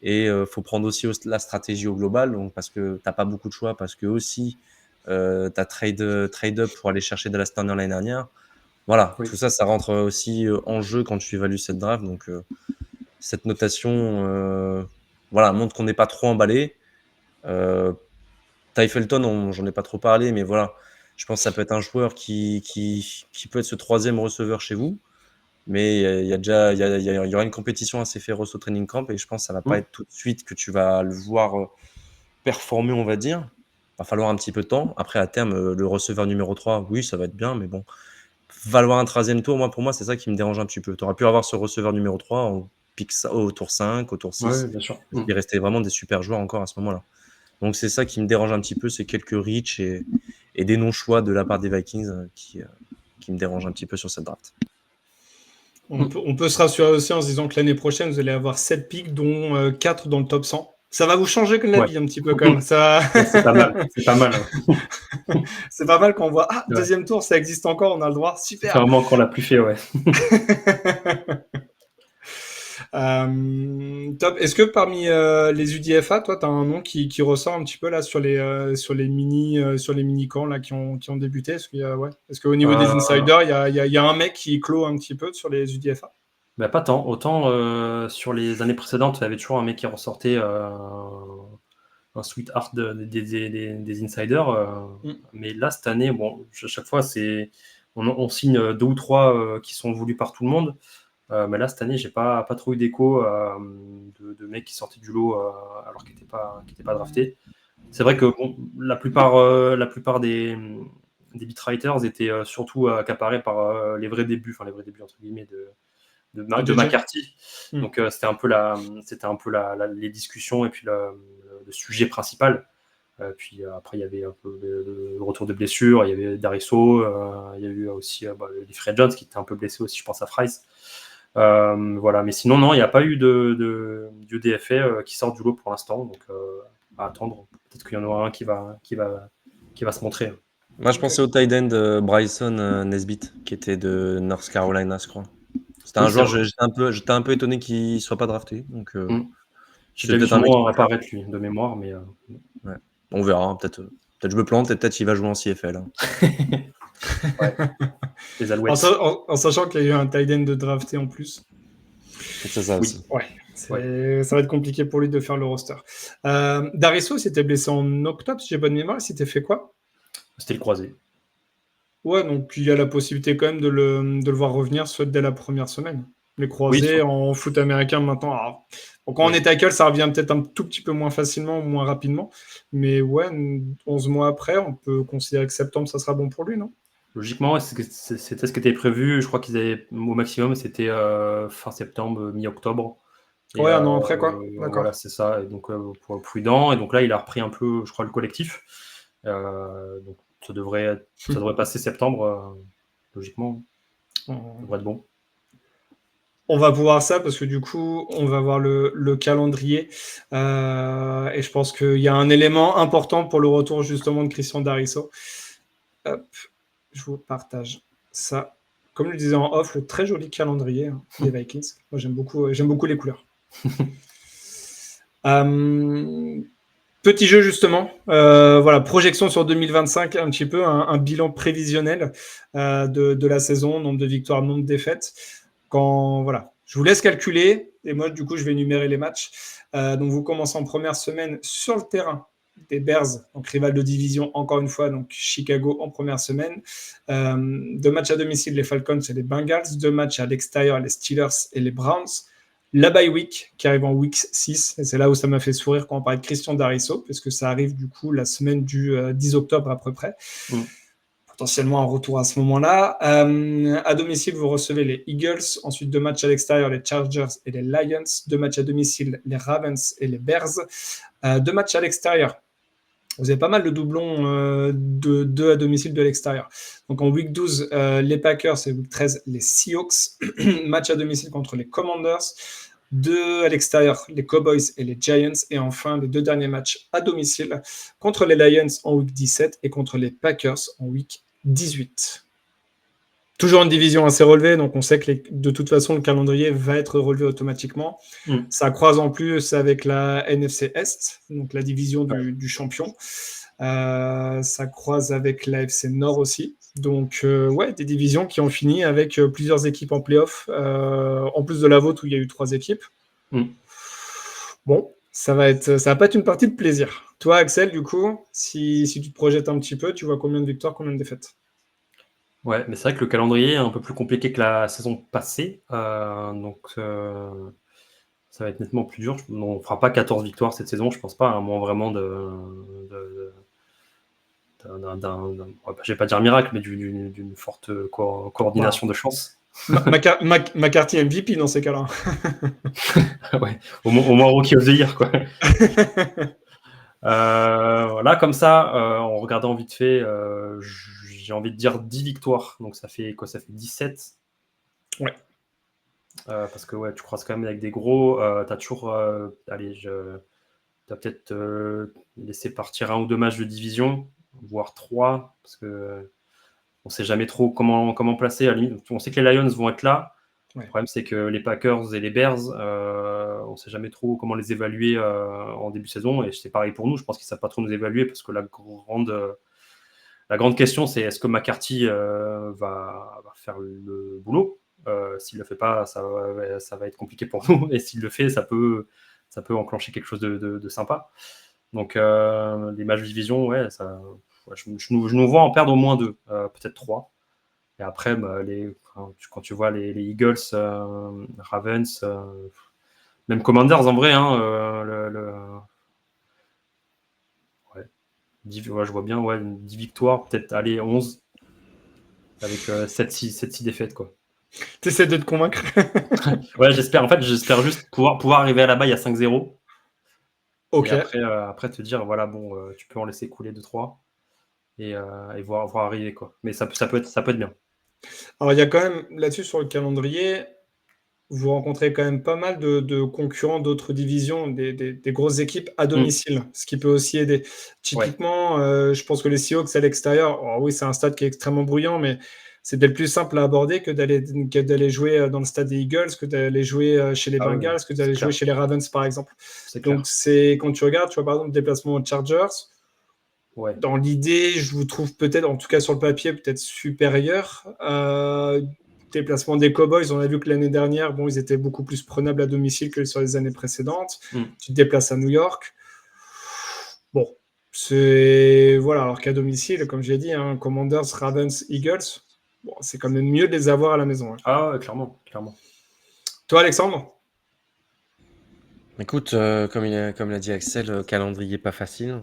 Et faut prendre aussi la stratégie au global, donc parce que t'as pas beaucoup de choix, parce que aussi t'as trade-up pour aller chercher Dallas Turner l'année dernière. Voilà, tout ça, ça rentre aussi en jeu quand tu évalues cette draft. Donc cette notation, voilà, montre qu'on n'est pas trop emballé. Ty Felton, j'en ai pas trop parlé, mais voilà, je pense que ça peut être un joueur qui peut être ce 3e receveur chez vous. Mais il y aura une compétition assez féroce au training camp et je pense que ça va pas être tout de suite que tu vas le voir performer, on va dire. Il va falloir un petit peu de temps. Après, à terme, le receveur numéro 3, oui, ça va être bien, mais bon, valoir un 13e tour, pour moi, c'est ça qui me dérange un petit peu. Tu aurais pu avoir ce receveur numéro 3 au tour 5, au tour 6. Ouais, bien sûr. Il restait vraiment des super joueurs encore à ce moment-là. Donc c'est ça qui me dérange un petit peu, c'est quelques reach et des non-choix de la part des Vikings qui me dérangent un petit peu sur cette draft. On peut se rassurer aussi en se disant que l'année prochaine, vous allez avoir 7 picks, dont 4 dans le top 100. Ça va vous changer la vie un petit peu quand même. Ça... c'est pas mal. C'est pas mal. C'est pas mal quand on voit deuxième tour, ça existe encore, on a le droit. Super. C'est vraiment qu'on l'a plus fait, ouais. Top. Est-ce que parmi les UDFA, toi, tu as un nom qui ressort un petit peu là sur les mini-camps là, qui ont débuté? Est-ce qu'au niveau des insiders, il y a un mec qui clôt un petit peu sur les UDFA? Pas tant. Autant sur les années précédentes, il y avait toujours un mec qui ressortait un sweetheart des insiders. Mais là, cette année, chaque fois, on signe 2 ou 3 qui sont voulus par tout le monde. Mais là, cette année, j'ai pas trop eu d'écho de mecs qui sortaient du lot alors qu'ils n'étaient pas draftés. C'est vrai que la plupart des beatwriters étaient surtout accaparés par les vrais débuts entre guillemets de McCarthy. Donc c'était un peu les discussions et puis le sujet principal. Puis après, il y avait un peu le retour de blessure, il y avait Dariso, il y a eu aussi les Fred Jones qui était un peu blessé aussi, je pense à Fries. Voilà, mais sinon, non, il n'y a pas eu de DFA qui sort du lot pour l'instant, donc à attendre. Peut-être qu'il y en aura un qui va se montrer. Moi, je pensais au tight end Bryson Nesbitt, qui était de North Carolina, je crois. C'était un joueur, j'étais un peu étonné qu'il ne soit pas drafté. Donc, j'ai déjà vu son nom apparaître, lui, de mémoire, mais... Ouais. On verra, peut-être je me plante et peut-être qu'il va jouer en CFL. Hein. Ouais. Les Alouettes. En sachant qu'il y a eu un tight end de drafté en plus. C'est ça aussi. Ouais. Ça va être compliqué pour lui de faire le roster. Dariso s'était blessé en octobre, si j'ai bonne mémoire. Il s'était fait quoi? C'était le croisé. Ouais, donc il y a la possibilité quand même de le voir revenir soit dès la première semaine. Les croisés en foot américain maintenant. Alors, quand on est tackle, ça revient peut-être un tout petit peu moins facilement ou moins rapidement. Mais ouais, 11 mois après, on peut considérer que septembre, ça sera bon pour lui, non? Logiquement, c'était ce qui était prévu. Je crois qu'ils avaient au maximum, c'était fin septembre, mi-octobre. Ouais, un an après, quoi. D'accord. Voilà, c'est ça. Et donc, pour prudent. Et donc là, il a repris un peu, je crois, le collectif. Donc, ça devrait passer septembre, logiquement. Ça devrait être bon. On va pouvoir ça parce que du coup, on va voir le calendrier. Et je pense qu'il y a un élément important pour le retour justement de Christian Dariso. Hop. je vous partage ça. Comme je le disais en off, le très joli calendrier des Vikings. Moi, j'aime beaucoup les couleurs. Petit jeu justement, voilà, projection sur 2025, un petit peu un bilan prévisionnel de la saison, nombre de victoires, nombre de défaites. Voilà, je vous laisse calculer et moi du coup je vais énumérer les matchs. Donc vous commencez en première semaine sur le terrain des Bears, donc rival de division encore une fois, donc Chicago en première semaine. 2 matchs à domicile, les Falcons et les Bengals. 2 matchs à l'extérieur, les Steelers et les Browns. La bye week qui arrive en week 6, et c'est là où ça m'a fait sourire quand on parlait de Christian Darisso, parce que ça arrive du coup la semaine du 10 octobre à peu près. Potentiellement un retour à ce moment-là. À domicile, vous recevez les Eagles. Ensuite, 2 matchs à l'extérieur, les Chargers et les Lions. 2 matchs à domicile, les Ravens et les Bears. 2 matchs à l'extérieur. Vous avez pas mal de doublons de 2 à domicile de l'extérieur. Donc en week 12, les Packers et week 13, les Seahawks. Match à domicile contre les Commanders. 2 à l'extérieur, les Cowboys et les Giants. Et enfin, les 2 derniers matchs à domicile contre les Lions en week 17 et contre les Packers en week 18. Toujours une division assez relevée, donc on sait que de toute façon, le calendrier va être relevé automatiquement. Ça croise en plus avec la NFC Est, donc la division du champion. Ça croise avec la FC Nord aussi. Donc, ouais, des divisions qui ont fini avec plusieurs équipes en play-off, en plus de la vôtre où il y a eu 3 équipes. Bon, ça va pas être une partie de plaisir. Toi, Axel, du coup, si tu te projettes un petit peu, tu vois combien de victoires, combien de défaites? Ouais, mais c'est vrai que le calendrier est un peu plus compliqué que la saison passée. Donc, ça va être nettement plus dur. On ne fera pas 14 victoires cette saison, je pense pas, à moins vraiment je vais pas dire miracle, mais d'une forte coordination de chance. McCarthy MVP dans ces cas-là. Ouais, au moins Rookie of the Year, quoi. Là, comme ça, en regardant vite fait, j'ai envie de dire 10 victoires. Donc ça fait quoi? Ça fait 17. Ouais. Parce que ouais, tu croises quand même avec des gros. Tu as toujours. Allez, tu as peut-être laissé partir 1 ou 2 matchs de division, voire 3, parce que on sait jamais trop comment placer. À la limite, on sait que les Lions vont être là. Ouais. Le problème, c'est que les Packers et les Bears, on ne sait jamais trop comment les évaluer en début de saison. Et c'est pareil pour nous. Je pense qu'ils ne savent pas trop nous évaluer parce que la grande question, c'est est-ce que McCarthy va faire le boulot? S'il ne le fait pas, ça va être compliqué pour nous. Et s'il le fait, ça peut enclencher quelque chose de sympa. Donc, les matchs de division, ouais, je nous vois en perdre au moins 2, peut-être 3. Et après, quand tu vois les Eagles, Ravens, même Commanders en vrai, je vois bien 10 victoires, peut-être aller 11, avec 7-6 défaites, quoi. T'essaies de te convaincre. Ouais, j'espère juste pouvoir arriver à la baille à 5-0. Ok. Et après te dire, voilà, bon, tu peux en laisser couler 2-3 et voir arriver, quoi. Mais ça peut être bien. Alors, il y a quand même, là-dessus, sur le calendrier, vous rencontrez quand même pas mal de concurrents d'autres divisions, des grosses équipes à domicile, ce qui peut aussi aider. Typiquement, je pense que les Seahawks à l'extérieur, oui, c'est un stade qui est extrêmement bruyant, mais c'est peut-être plus simple à aborder que d'aller jouer dans le stade des Eagles, que d'aller jouer chez les Bengals, que d'aller jouer chez les Ravens, par exemple. Donc, quand tu regardes, tu vois, par exemple, le déplacement aux Chargers, dans l'idée, je vous trouve peut-être, en tout cas sur le papier, peut-être supérieur. Déplacement des Cowboys, on a vu que l'année dernière, ils étaient beaucoup plus prenables à domicile que sur les années précédentes. Tu te déplaces à New York. Bon, voilà, alors qu'à domicile, comme je l'ai dit, Commanders, Ravens, Eagles, c'est quand même mieux de les avoir à la maison. Ah ouais, clairement. Toi, Alexandre? Écoute, comme l'a dit Axel, calendrier pas facile.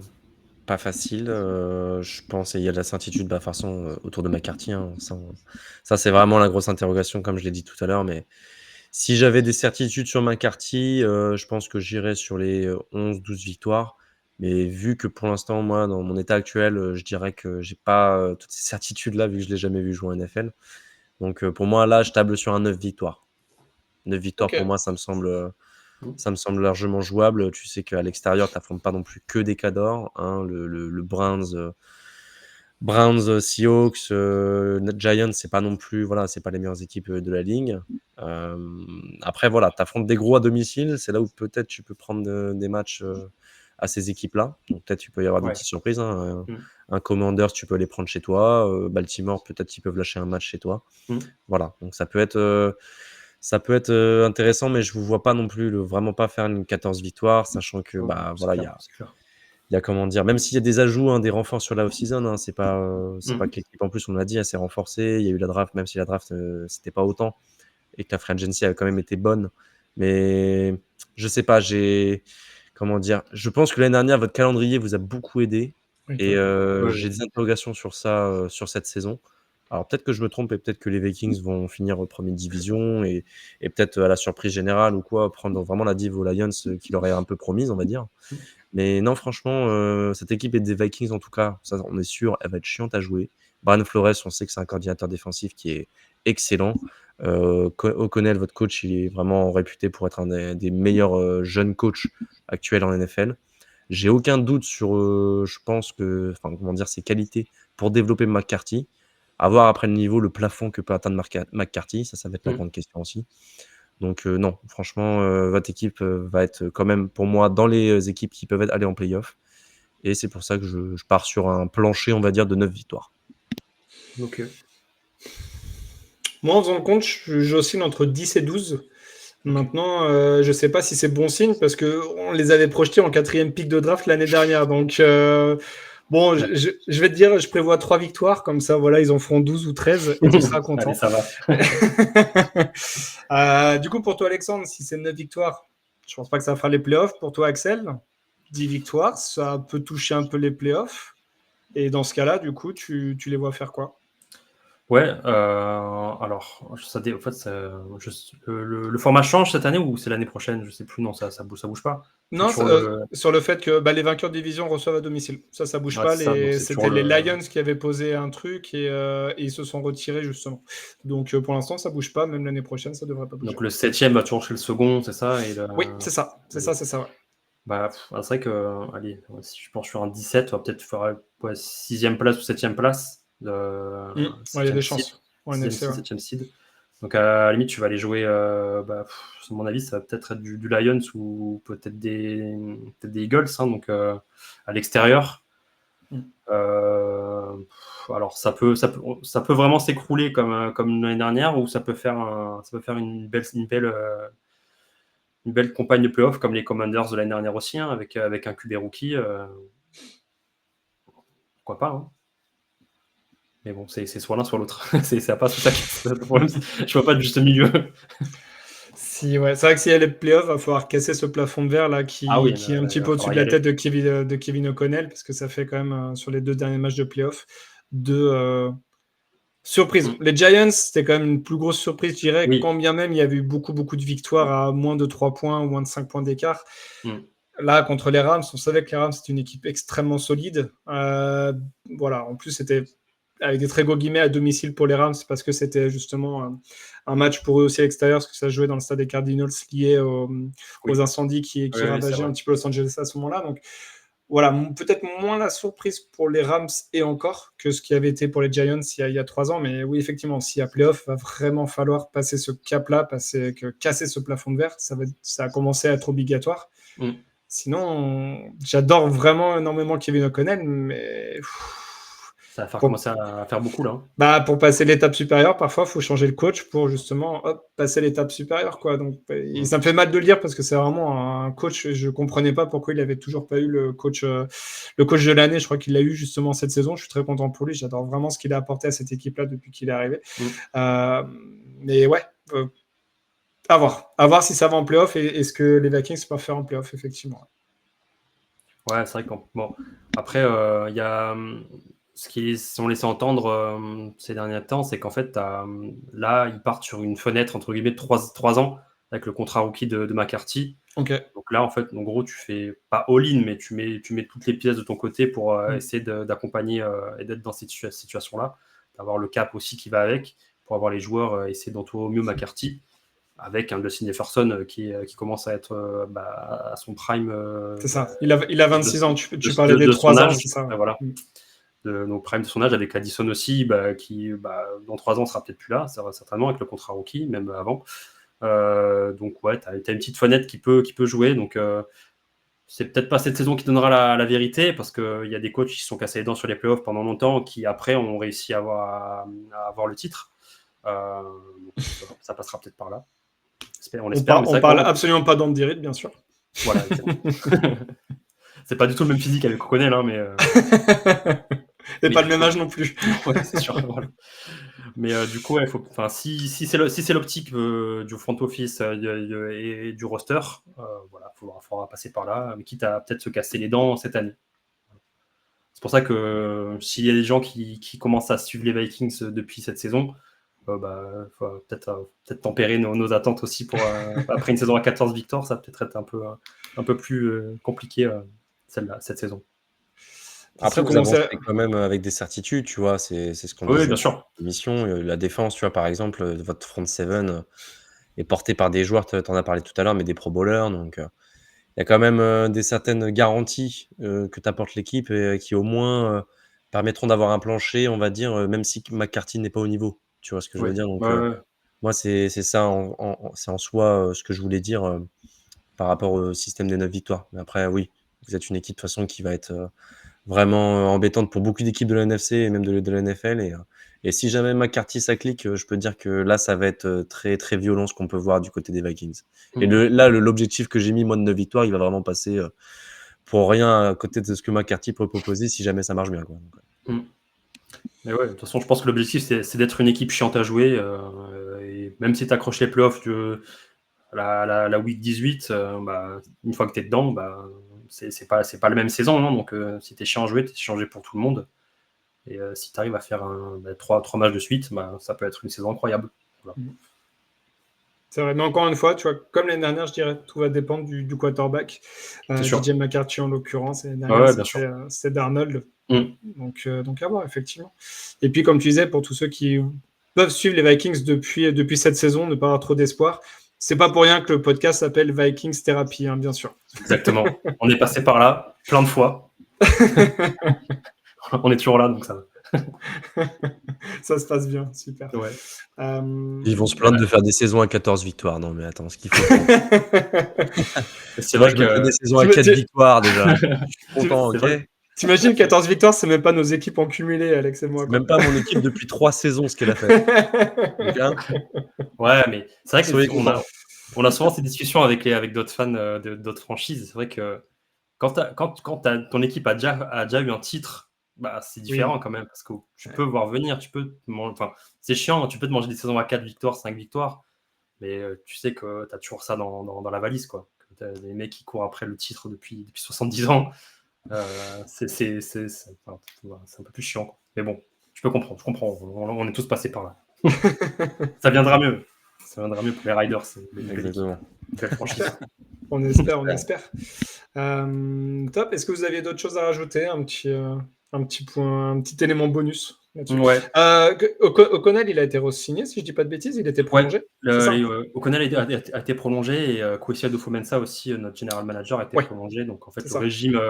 Pas facile, je pense, et il y a de la certitude, de toute façon, autour de McCarthy. Ça, c'est vraiment la grosse interrogation, comme je l'ai dit tout à l'heure. Mais si j'avais des certitudes sur McCarthy, je pense que j'irais sur les 11-12 victoires. Mais vu que pour l'instant, moi, dans mon état actuel, je dirais que j'ai pas toutes ces certitudes-là, vu que je l'ai jamais vu jouer en NFL. Donc, pour moi, là, je table sur un 9 victoires. 9 victoires, pour moi, ça me semble largement jouable. Tu sais qu'à l'extérieur, tu n'affrontes pas non plus que des cadors. Le Browns Browns, Seahawks, Giants, c'est pas non plus, voilà, c'est pas les meilleures équipes de la ligue. Après, voilà, tu affrontes des gros à domicile, c'est là où peut-être tu peux prendre des matchs à ces équipes-là. Donc peut-être tu peux y avoir des Ouais. petites surprises. Hein. Mm. Un Commanders, tu peux les prendre chez toi. Baltimore, peut-être qu'ils peuvent lâcher un match chez toi. Voilà, donc ça peut être intéressant, mais je vous vois pas non plus vraiment pas faire une 14 victoires, sachant que Ouais, bah c'est voilà, clair, c'est clair. il y a comment dire, même s'il y a des ajouts, hein, des renforts sur la off-season, hein, c'est pas Mm. que l'équipe en plus on l'a dit, elle s'est renforcée. Il y a eu la draft, même si la draft c'était pas autant et que la free agency a quand même été bonne. Mais je sais pas, comment dire, je pense que l'année dernière votre calendrier vous a beaucoup aidé Ok. et Ouais, j'ai des interrogations sur ça sur cette saison. Alors peut-être que je me trompe et peut-être que les Vikings vont finir première division et peut-être à la surprise générale ou quoi prendre vraiment la div aux Lions qui leur est un peu promise, on va dire. Mm. Mais non, franchement, cette équipe est des Vikings en tout cas, ça on est sûr, elle va être chiante à jouer. Brian Flores, on sait que c'est un coordinateur défensif qui est excellent. O'Connell, votre coach, il est vraiment réputé pour être un des meilleurs jeunes coachs actuels en NFL. J'ai aucun doute sur, je pense que, enfin, comment dire, ses qualités pour développer McCarthy. À voir après le niveau, le plafond que peut atteindre McCarthy, ça va être la Mm. grande question aussi. Donc non, franchement, votre équipe va être quand même, pour moi, dans les équipes qui peuvent aller en playoff. Et c'est pour ça que je pars sur un plancher, on va dire, de 9 victoires. Ok. Moi, en faisant le compte, j'oscille entre 10 et 12. Maintenant, je sais pas si c'est bon signe parce qu'on les avait projetés en 4e pick de draft l'année dernière. Donc, bon, Ouais. je vais te dire, je prévois 3 victoires. Comme ça, voilà, ils en feront 12 ou 13 et tu seras Allez, content. ça va. Du coup, pour toi, Alexandre, si c'est 9 victoires, je pense pas que ça fera les playoffs. Pour toi, Axel, 10 victoires, ça peut toucher un peu les playoffs. Et dans ce cas-là, du coup, tu les vois faire quoi? Ouais, alors, en fait, le format change cette année ou c'est l'année prochaine? Je sais plus, non, ça bouge pas. C'est Non, toujours sur le fait que les vainqueurs de division reçoivent à domicile. Ça bouge ouais, pas. c'est ça, donc c'est C'était toujours les Lions qui avaient posé un truc et ils se sont retirés justement. Donc pour l'instant, ça bouge pas. Même l'année prochaine, ça devrait pas bouger. Donc le 7e va toujours chez le second, c'est ça? Oui, c'est ça. C'est ça, ouais. Bah, c'est vrai que, allez, si je pense sur un 17, on va peut-être faire 6e place ou 7e place. Ouais, il y a des chances. Ouais, 6e NFC, seed, ouais. 7e seed. Donc à la limite, tu vas aller jouer, à mon avis, ça va peut-être être du Lions ou peut-être des Eagles, hein, donc à l'extérieur. Alors ça peut vraiment s'écrouler comme l'année dernière, ou ça peut faire une belle campagne de playoff comme les Commanders de l'année dernière aussi, hein, avec un QB rookie. Pourquoi pas, hein. Mais bon, c'est soit l'un soit l'autre. C'est pas ça qui est le problème. Je vois pas de juste milieu. Si, ouais. C'est vrai que s'il y a les playoffs, il va falloir casser ce plafond de verre là qui Ah oui, est un petit il peu va au-dessus falloir de y la aller. tête de Kevin O'Connell, parce que ça fait quand même sur les 2 derniers matchs de playoffs de surprise. Mm. Les Giants, c'était quand même une plus grosse surprise, je dirais, Oui. quand bien même il y avait eu beaucoup de victoires à moins de 3 points ou moins de 5 points d'écart. Mm. Là, contre les Rams, on savait que les Rams, c'était une équipe extrêmement solide. Voilà, en plus, c'était avec des très gros guillemets à domicile pour les Rams, parce que c'était justement un match pour eux aussi à l'extérieur, parce que ça jouait dans le stade des Cardinals lié aux incendies qui Oui, ravageaient un petit peu Los Angeles à ce moment-là. Donc, voilà, peut-être moins la surprise pour les Rams et encore que ce qui avait été pour les Giants il y a 3 ans. Mais oui, effectivement, s'il y a playoff, il va vraiment falloir passer ce cap-là, casser ce plafond de verre. Ça a commencé à être obligatoire. Mm. Sinon, j'adore vraiment énormément Kevin O'Connell, mais ça va commencer à faire beaucoup là. Pour passer l'étape supérieure, parfois, il faut changer le coach pour justement passer l'étape supérieure, quoi. Donc, ça me fait mal de le dire parce que c'est vraiment un coach. Je comprenais pas pourquoi il avait toujours pas eu le coach de l'année. Je crois qu'il l'a eu justement cette saison. Je suis très content pour lui. J'adore vraiment ce qu'il a apporté à cette équipe-là depuis qu'il est arrivé. Mais ouais. À voir si ça va en playoff et ce que les Vikings peuvent faire en playoff, effectivement. Ouais, c'est vrai que bon. Après, il y a ce qu'ils ont laissé entendre ces derniers temps, c'est qu'en fait, là, ils partent sur une fenêtre entre guillemets de 3 ans avec le contrat rookie de McCarthy. Okay. Donc là, en fait, en gros, tu fais pas all-in, mais tu mets toutes les pièces de ton côté pour essayer d'accompagner et d'être dans cette situation-là, d'avoir le cap aussi qui va avec, pour avoir les joueurs, essayer d'entourer au mieux McCarthy, avec un Justin Jefferson qui commence à être à son prime. C'est ça, il a 26 ans, tu parlais des 3 ans, c'est ça. Voilà. de nos primes de son âge, avec Addison aussi, qui dans 3 ans sera peut-être plus là, ça va certainement avec le contrat rookie, même avant. Donc ouais, t'as une petite fenêtre qui peut jouer, donc c'est peut-être pas cette saison qui donnera la vérité, parce qu'il y a des coachs qui se sont cassés les dents sur les playoffs pendant longtemps, qui après ont réussi à avoir le titre. Donc, ça passera peut-être par là. On espère. On parle absolument pas d'Andy Reid, bien sûr. Voilà. C'est pas du tout le même physique avec O'Connell, hein, mais. Et pas le même âge non plus. Ouais, c'est sûr. Voilà. Mais du coup, ouais, si c'est l'optique du front office et du roster, voilà, faudra passer par là, mais quitte à peut-être se casser les dents cette année. C'est pour ça que s'il y a des gens qui commencent à suivre les Vikings depuis cette saison, faut peut-être tempérer nos attentes aussi pour après une saison à 14 victoires, ça va peut-être être un peu plus compliqué cette saison. Après, vous avancez quand même avec des certitudes, tu vois, c'est ce qu'on disait. Oui, bien sûr. Mission, la défense, tu vois, par exemple, votre front seven est porté par des joueurs, tu en as parlé tout à l'heure, mais des pro bowlers, donc il y a quand même des certaines garanties que t'apporte l'équipe et qui au moins permettront d'avoir un plancher, on va dire, même si McCarthy n'est pas au niveau, tu vois ce que je veux dire. Donc moi, c'est ça, c'est en soi ce que je voulais dire par rapport au système des 9 victoires. Mais après, oui, vous êtes une équipe de toute façon qui va être vraiment embêtante pour beaucoup d'équipes de la NFC et même de la NFL. Et si jamais McCarthy ça clique, je peux te dire que là, ça va être très, très violent ce qu'on peut voir du côté des Vikings. Et l'objectif que j'ai mis, moi, de 9 victoires, il va vraiment passer pour rien à côté de ce que McCarthy peut proposer si jamais ça marche bien, quoi. Donc, Mais ouais, de toute façon, je pense que l'objectif, c'est d'être une équipe chiante à jouer. Et même si tu accroches les playoffs la week 18, une fois que tu es dedans, c'est pas la même saison. Hein, donc, si tu es chiant à jouer, tu es chiant à jouer pour tout le monde. Et si tu arrives à faire 3 matchs de suite, ça peut être une saison incroyable. Voilà. C'est vrai, mais encore une fois, tu vois, comme l'année dernière, je dirais, tout va dépendre du quarterback. DJ McCarthy en l'occurrence, et l'année dernière, c'était Darnold. Donc à voir, effectivement. Et puis, comme tu disais, pour tous ceux qui peuvent suivre les Vikings depuis cette saison, ne pas avoir trop d'espoir, c'est pas pour rien que le podcast s'appelle Vikings Therapy, hein, bien sûr. Exactement. On est passé par là plein de fois. On est toujours là, donc ça va. Ça se passe bien, super. Ouais. Ils vont se plaindre de faire des saisons à 14 victoires. Non, mais attends, ce qu'il faut. C'est vrai que des saisons à 4 victoires déjà. Je suis content, ok. T'imagines 14 victoires, c'est même pas nos équipes en cumulé, Alex et moi. C'est même pas mon équipe depuis 3 saisons ce qu'elle a fait. Donc, hein, ouais, mais c'est vrai qu'on a souvent ces discussions avec d'autres fans d'autres franchises. C'est vrai que quand ton équipe a déjà eu un titre, c'est différent quand même, parce que tu peux voir venir, c'est chiant, tu peux te manger des saisons à 4 victoires, 5 victoires, mais tu sais que tu as toujours ça dans la valise, quoi. Tu as des mecs qui courent après le titre depuis 70 ans. C'est un peu plus chiant, quoi. Mais bon, je comprends, on est tous passés par là. Ça viendra mieux pour les Riders. Exactement. On espère. Top. Est-ce que vous aviez d'autres choses à rajouter, un petit point, un petit élément bonus là-dessus? Ouais. O'Connell, il a été re-signé, si je dis pas de bêtises, il était prolongé. O'Connell a été prolongé, et Kwesi Adofo-Mensah aussi, notre general manager, a été prolongé. Donc en fait, le régime,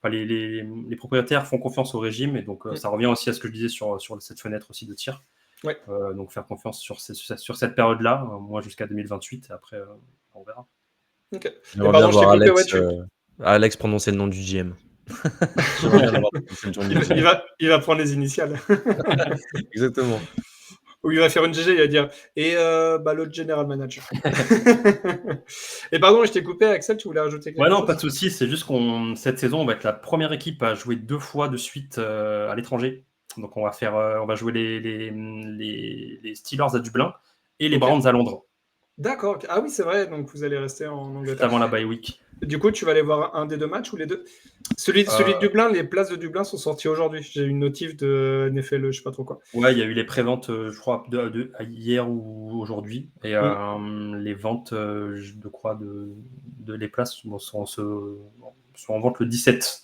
les propriétaires font confiance au régime, et donc ça revient aussi à ce que je disais sur cette fenêtre aussi de tir. Ouais. Donc faire confiance sur cette période-là, moi jusqu'à 2028, et après on verra. Ok. J'aimerais bien voir Alex prononcer le nom du GM. Il va prendre les initiales. Exactement. Ou il va faire une GG, il va dire et l'autre general manager. Et pardon, je t'ai coupé, Axel, tu voulais rajouter quelque chose? Non, pas de souci. C'est juste cette saison, on va être la première équipe à jouer 2 fois de suite à l'étranger. Donc on va jouer les Steelers à Dublin et les Browns à Londres. D'accord. Ah oui, c'est vrai. Donc vous allez rester en Angleterre. Juste avant la bye week. Du coup, tu vas aller voir un des 2 matchs ou les deux? Celui de Dublin, les places de Dublin sont sorties aujourd'hui. J'ai une notif de NFL, je sais pas trop quoi. Ouais, il y a eu les préventes, je crois, hier ou aujourd'hui. Et les ventes, je crois, de les places sont en vente le 17.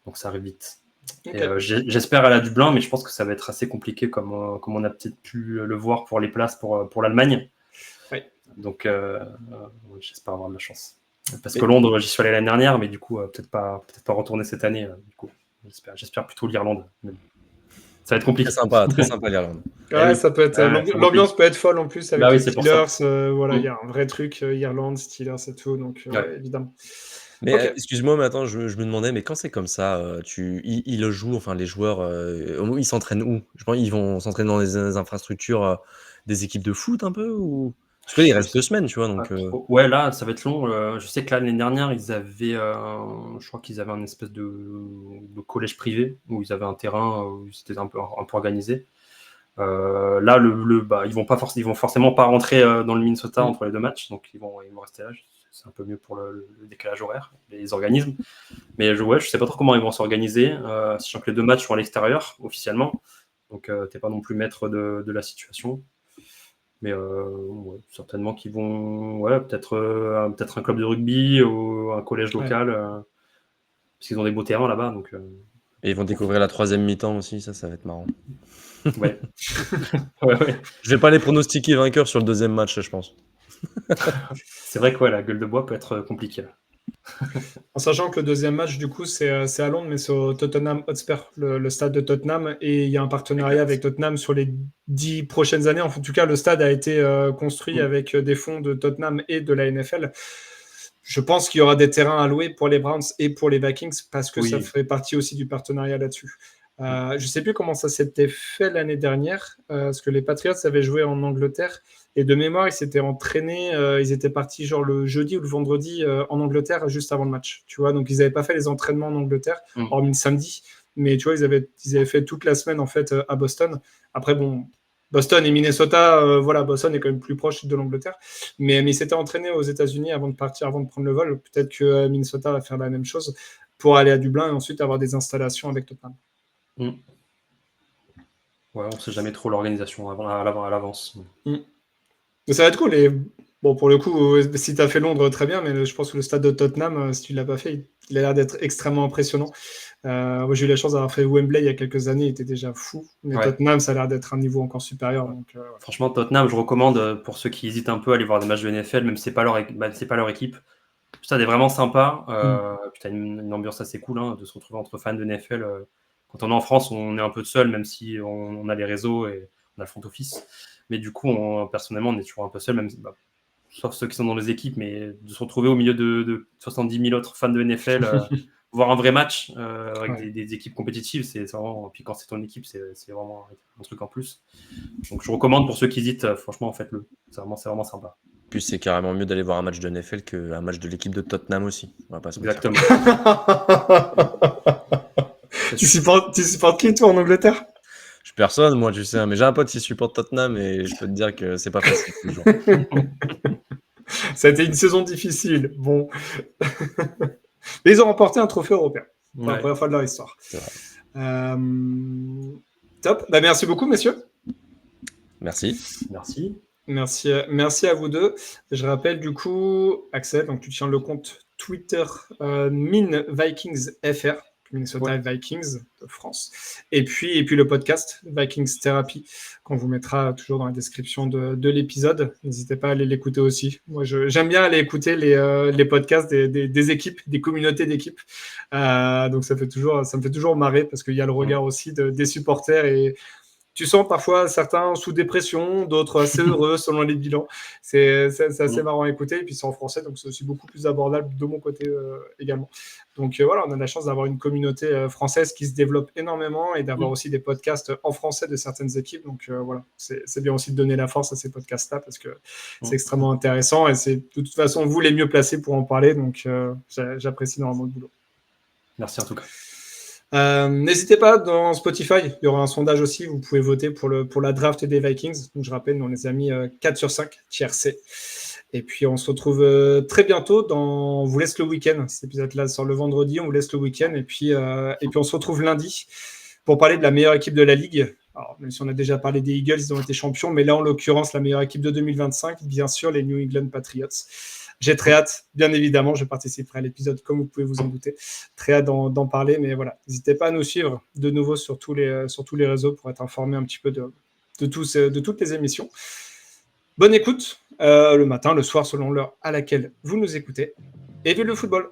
Donc ça arrive vite. Okay. Et j'espère aller à Dublin, mais je pense que ça va être assez compliqué comme on a peut-être pu le voir pour les places pour l'Allemagne. Oui. Donc j'espère avoir de la chance. Parce que Londres, j'y suis allé l'année dernière, mais du coup, peut-être pas retourner cette année. Du coup. J'espère plutôt l'Irlande. Mais ça va être compliqué. Très sympa l'Irlande. Ouais, ça peut être, l'ambiance peut être folle en plus avec Bah oui, les c'est pour ça. Steelers. Voilà, il y a un vrai truc Irlande, Steelers et tout, donc Ouais. évidemment. Mais Ok. excuse-moi, mais attends, je me demandais, mais quand c'est comme ça, ils le jouent, enfin les joueurs, ils s'entraînent où? Je pense ils vont s'entraîner dans des infrastructures, des équipes de foot un peu ou? Parce que là, il reste 2 semaines, tu vois, donc Ouais, là, ça va être long. Je sais que l'année dernière, ils avaient, je crois qu'ils avaient un espèce de collège privé où ils avaient un terrain où c'était un peu organisé. Là, ils vont forcément pas rentrer dans le Minnesota entre les 2 matchs, donc ils vont rester là. C'est un peu mieux pour le décalage horaire, les organismes. Mais je sais pas trop comment ils vont s'organiser, sachant que les 2 matchs sont à l'extérieur officiellement, donc t'es pas non plus maître de la situation. Mais ouais, certainement qu'ils vont, peut-être un club de rugby ou un collège local, parce qu'ils ont des beaux terrains là-bas, donc. et ils vont découvrir la 3e mi-temps aussi, ça va être marrant. Ouais. Ouais. Je vais pas les pronostiquer vainqueurs sur le 2e match, je pense. C'est vrai que la gueule de bois peut être compliquée. En sachant que le 2e match, du coup, c'est à Londres, mais c'est au Tottenham Hotspur, le stade de Tottenham, et il y a un partenariat avec Tottenham sur les 10 prochaines années. En tout cas, le stade a été construit avec des fonds de Tottenham et de la NFL. Je pense qu'il y aura des terrains alloués pour les Browns et pour les Vikings, parce que ça fait partie aussi du partenariat là-dessus. Je ne sais plus comment ça s'était fait l'année dernière, parce que les Patriots avaient joué en Angleterre, et de mémoire, ils s'étaient entraînés, ils étaient partis genre le jeudi ou le vendredi en Angleterre juste avant le match, tu vois. Donc, ils n'avaient pas fait les entraînements en Angleterre, hormis le samedi, mais tu vois, ils avaient fait toute la semaine en fait à Boston. Après, bon, Boston et Minnesota, voilà, Boston est quand même plus proche de l'Angleterre, mais ils s'étaient entraînés aux États-Unis avant de partir, avant de prendre le vol. Peut-être que Minnesota va faire la même chose pour aller à Dublin et ensuite avoir des installations avec Tottenham. Ouais, on ne sait jamais trop l'organisation à l'avance. Mais ça va être cool. Et bon, pour le coup, si tu as fait Londres, très bien, mais je pense que le stade de Tottenham, si tu ne l'as pas fait, il a l'air d'être extrêmement impressionnant. Moi, j'ai eu la chance d'avoir fait Wembley il y a quelques années, il était déjà fou. Mais Tottenham, ça a l'air d'être un niveau encore supérieur. Donc, franchement, Tottenham, je recommande pour ceux qui hésitent un peu à aller voir des matchs de NFL, même si ce n'est pas leur équipe. Le stade est vraiment sympa. Puis tu as une ambiance assez cool de se retrouver entre fans de NFL. Quand on est en France, on est un peu seul, même si on a les réseaux et on a le front office. Mais du coup, personnellement, on est toujours un peu seul, même sauf ceux qui sont dans les équipes, mais de se retrouver au milieu de 70 000 autres fans de NFL, voir un vrai match avec des équipes compétitives, c'est vraiment. Puis quand c'est ton équipe, c'est vraiment un truc en plus. Donc je recommande pour ceux qui hésitent, franchement, faites-le. C'est vraiment sympa. Puis c'est carrément mieux d'aller voir un match de NFL qu'un match de l'équipe de Tottenham aussi. On va pas se mentir. Exactement. Tu supportes qui, toi, en Angleterre? Je suis personne, moi, tu sais, mais j'ai un pote qui supporte Tottenham et je peux te dire que c'est pas facile toujours. Ça a été une saison difficile. Bon. Mais ils ont remporté un trophée européen. Pour la première fois de leur histoire. Top. Bah, merci beaucoup, messieurs. Merci. Merci à vous deux. Je rappelle du coup, Axel, donc tu tiens le compte Twitter MinVikingsFR, Minnesota Vikings de France. Et puis le podcast Vikings Therapy, qu'on vous mettra toujours dans la description de l'épisode. N'hésitez pas à aller l'écouter aussi. Moi, j'aime bien aller écouter les podcasts des équipes, des communautés d'équipes. Donc ça me fait toujours marrer parce qu'il y a le regard aussi des supporters et tu sens parfois certains sous dépression, d'autres assez heureux selon les bilans. C'est assez marrant à écouter. Et puis c'est en français, donc c'est aussi beaucoup plus abordable de mon côté également. Donc voilà, on a la chance d'avoir une communauté française qui se développe énormément et d'avoir aussi des podcasts en français de certaines équipes. Donc voilà, c'est bien aussi de donner la force à ces podcasts-là parce que c'est extrêmement intéressant et c'est de toute façon vous les mieux placés pour en parler. Donc j'apprécie énormément le boulot. Merci en tout cas. N'hésitez pas, dans Spotify, il y aura un sondage aussi, vous pouvez voter pour la draft des Vikings. Donc, je rappelle, on les a mis 4 sur 5, tier C. Et puis, on se retrouve très bientôt on vous laisse le week-end. Cet épisode-là sort le vendredi, on vous laisse le week-end. Et puis, on se retrouve lundi pour parler de la meilleure équipe de la Ligue. Alors, même si on a déjà parlé des Eagles, ils ont été champions. Mais là, en l'occurrence, la meilleure équipe de 2025, bien sûr, les New England Patriots. J'ai très hâte, bien évidemment, je participerai à l'épisode comme vous pouvez vous en douter. Très hâte d'en parler, mais voilà, n'hésitez pas à nous suivre de nouveau sur tous les réseaux pour être informé un petit peu de toutes les émissions. Bonne écoute, le matin, le soir, selon l'heure à laquelle vous nous écoutez. Et vive le football!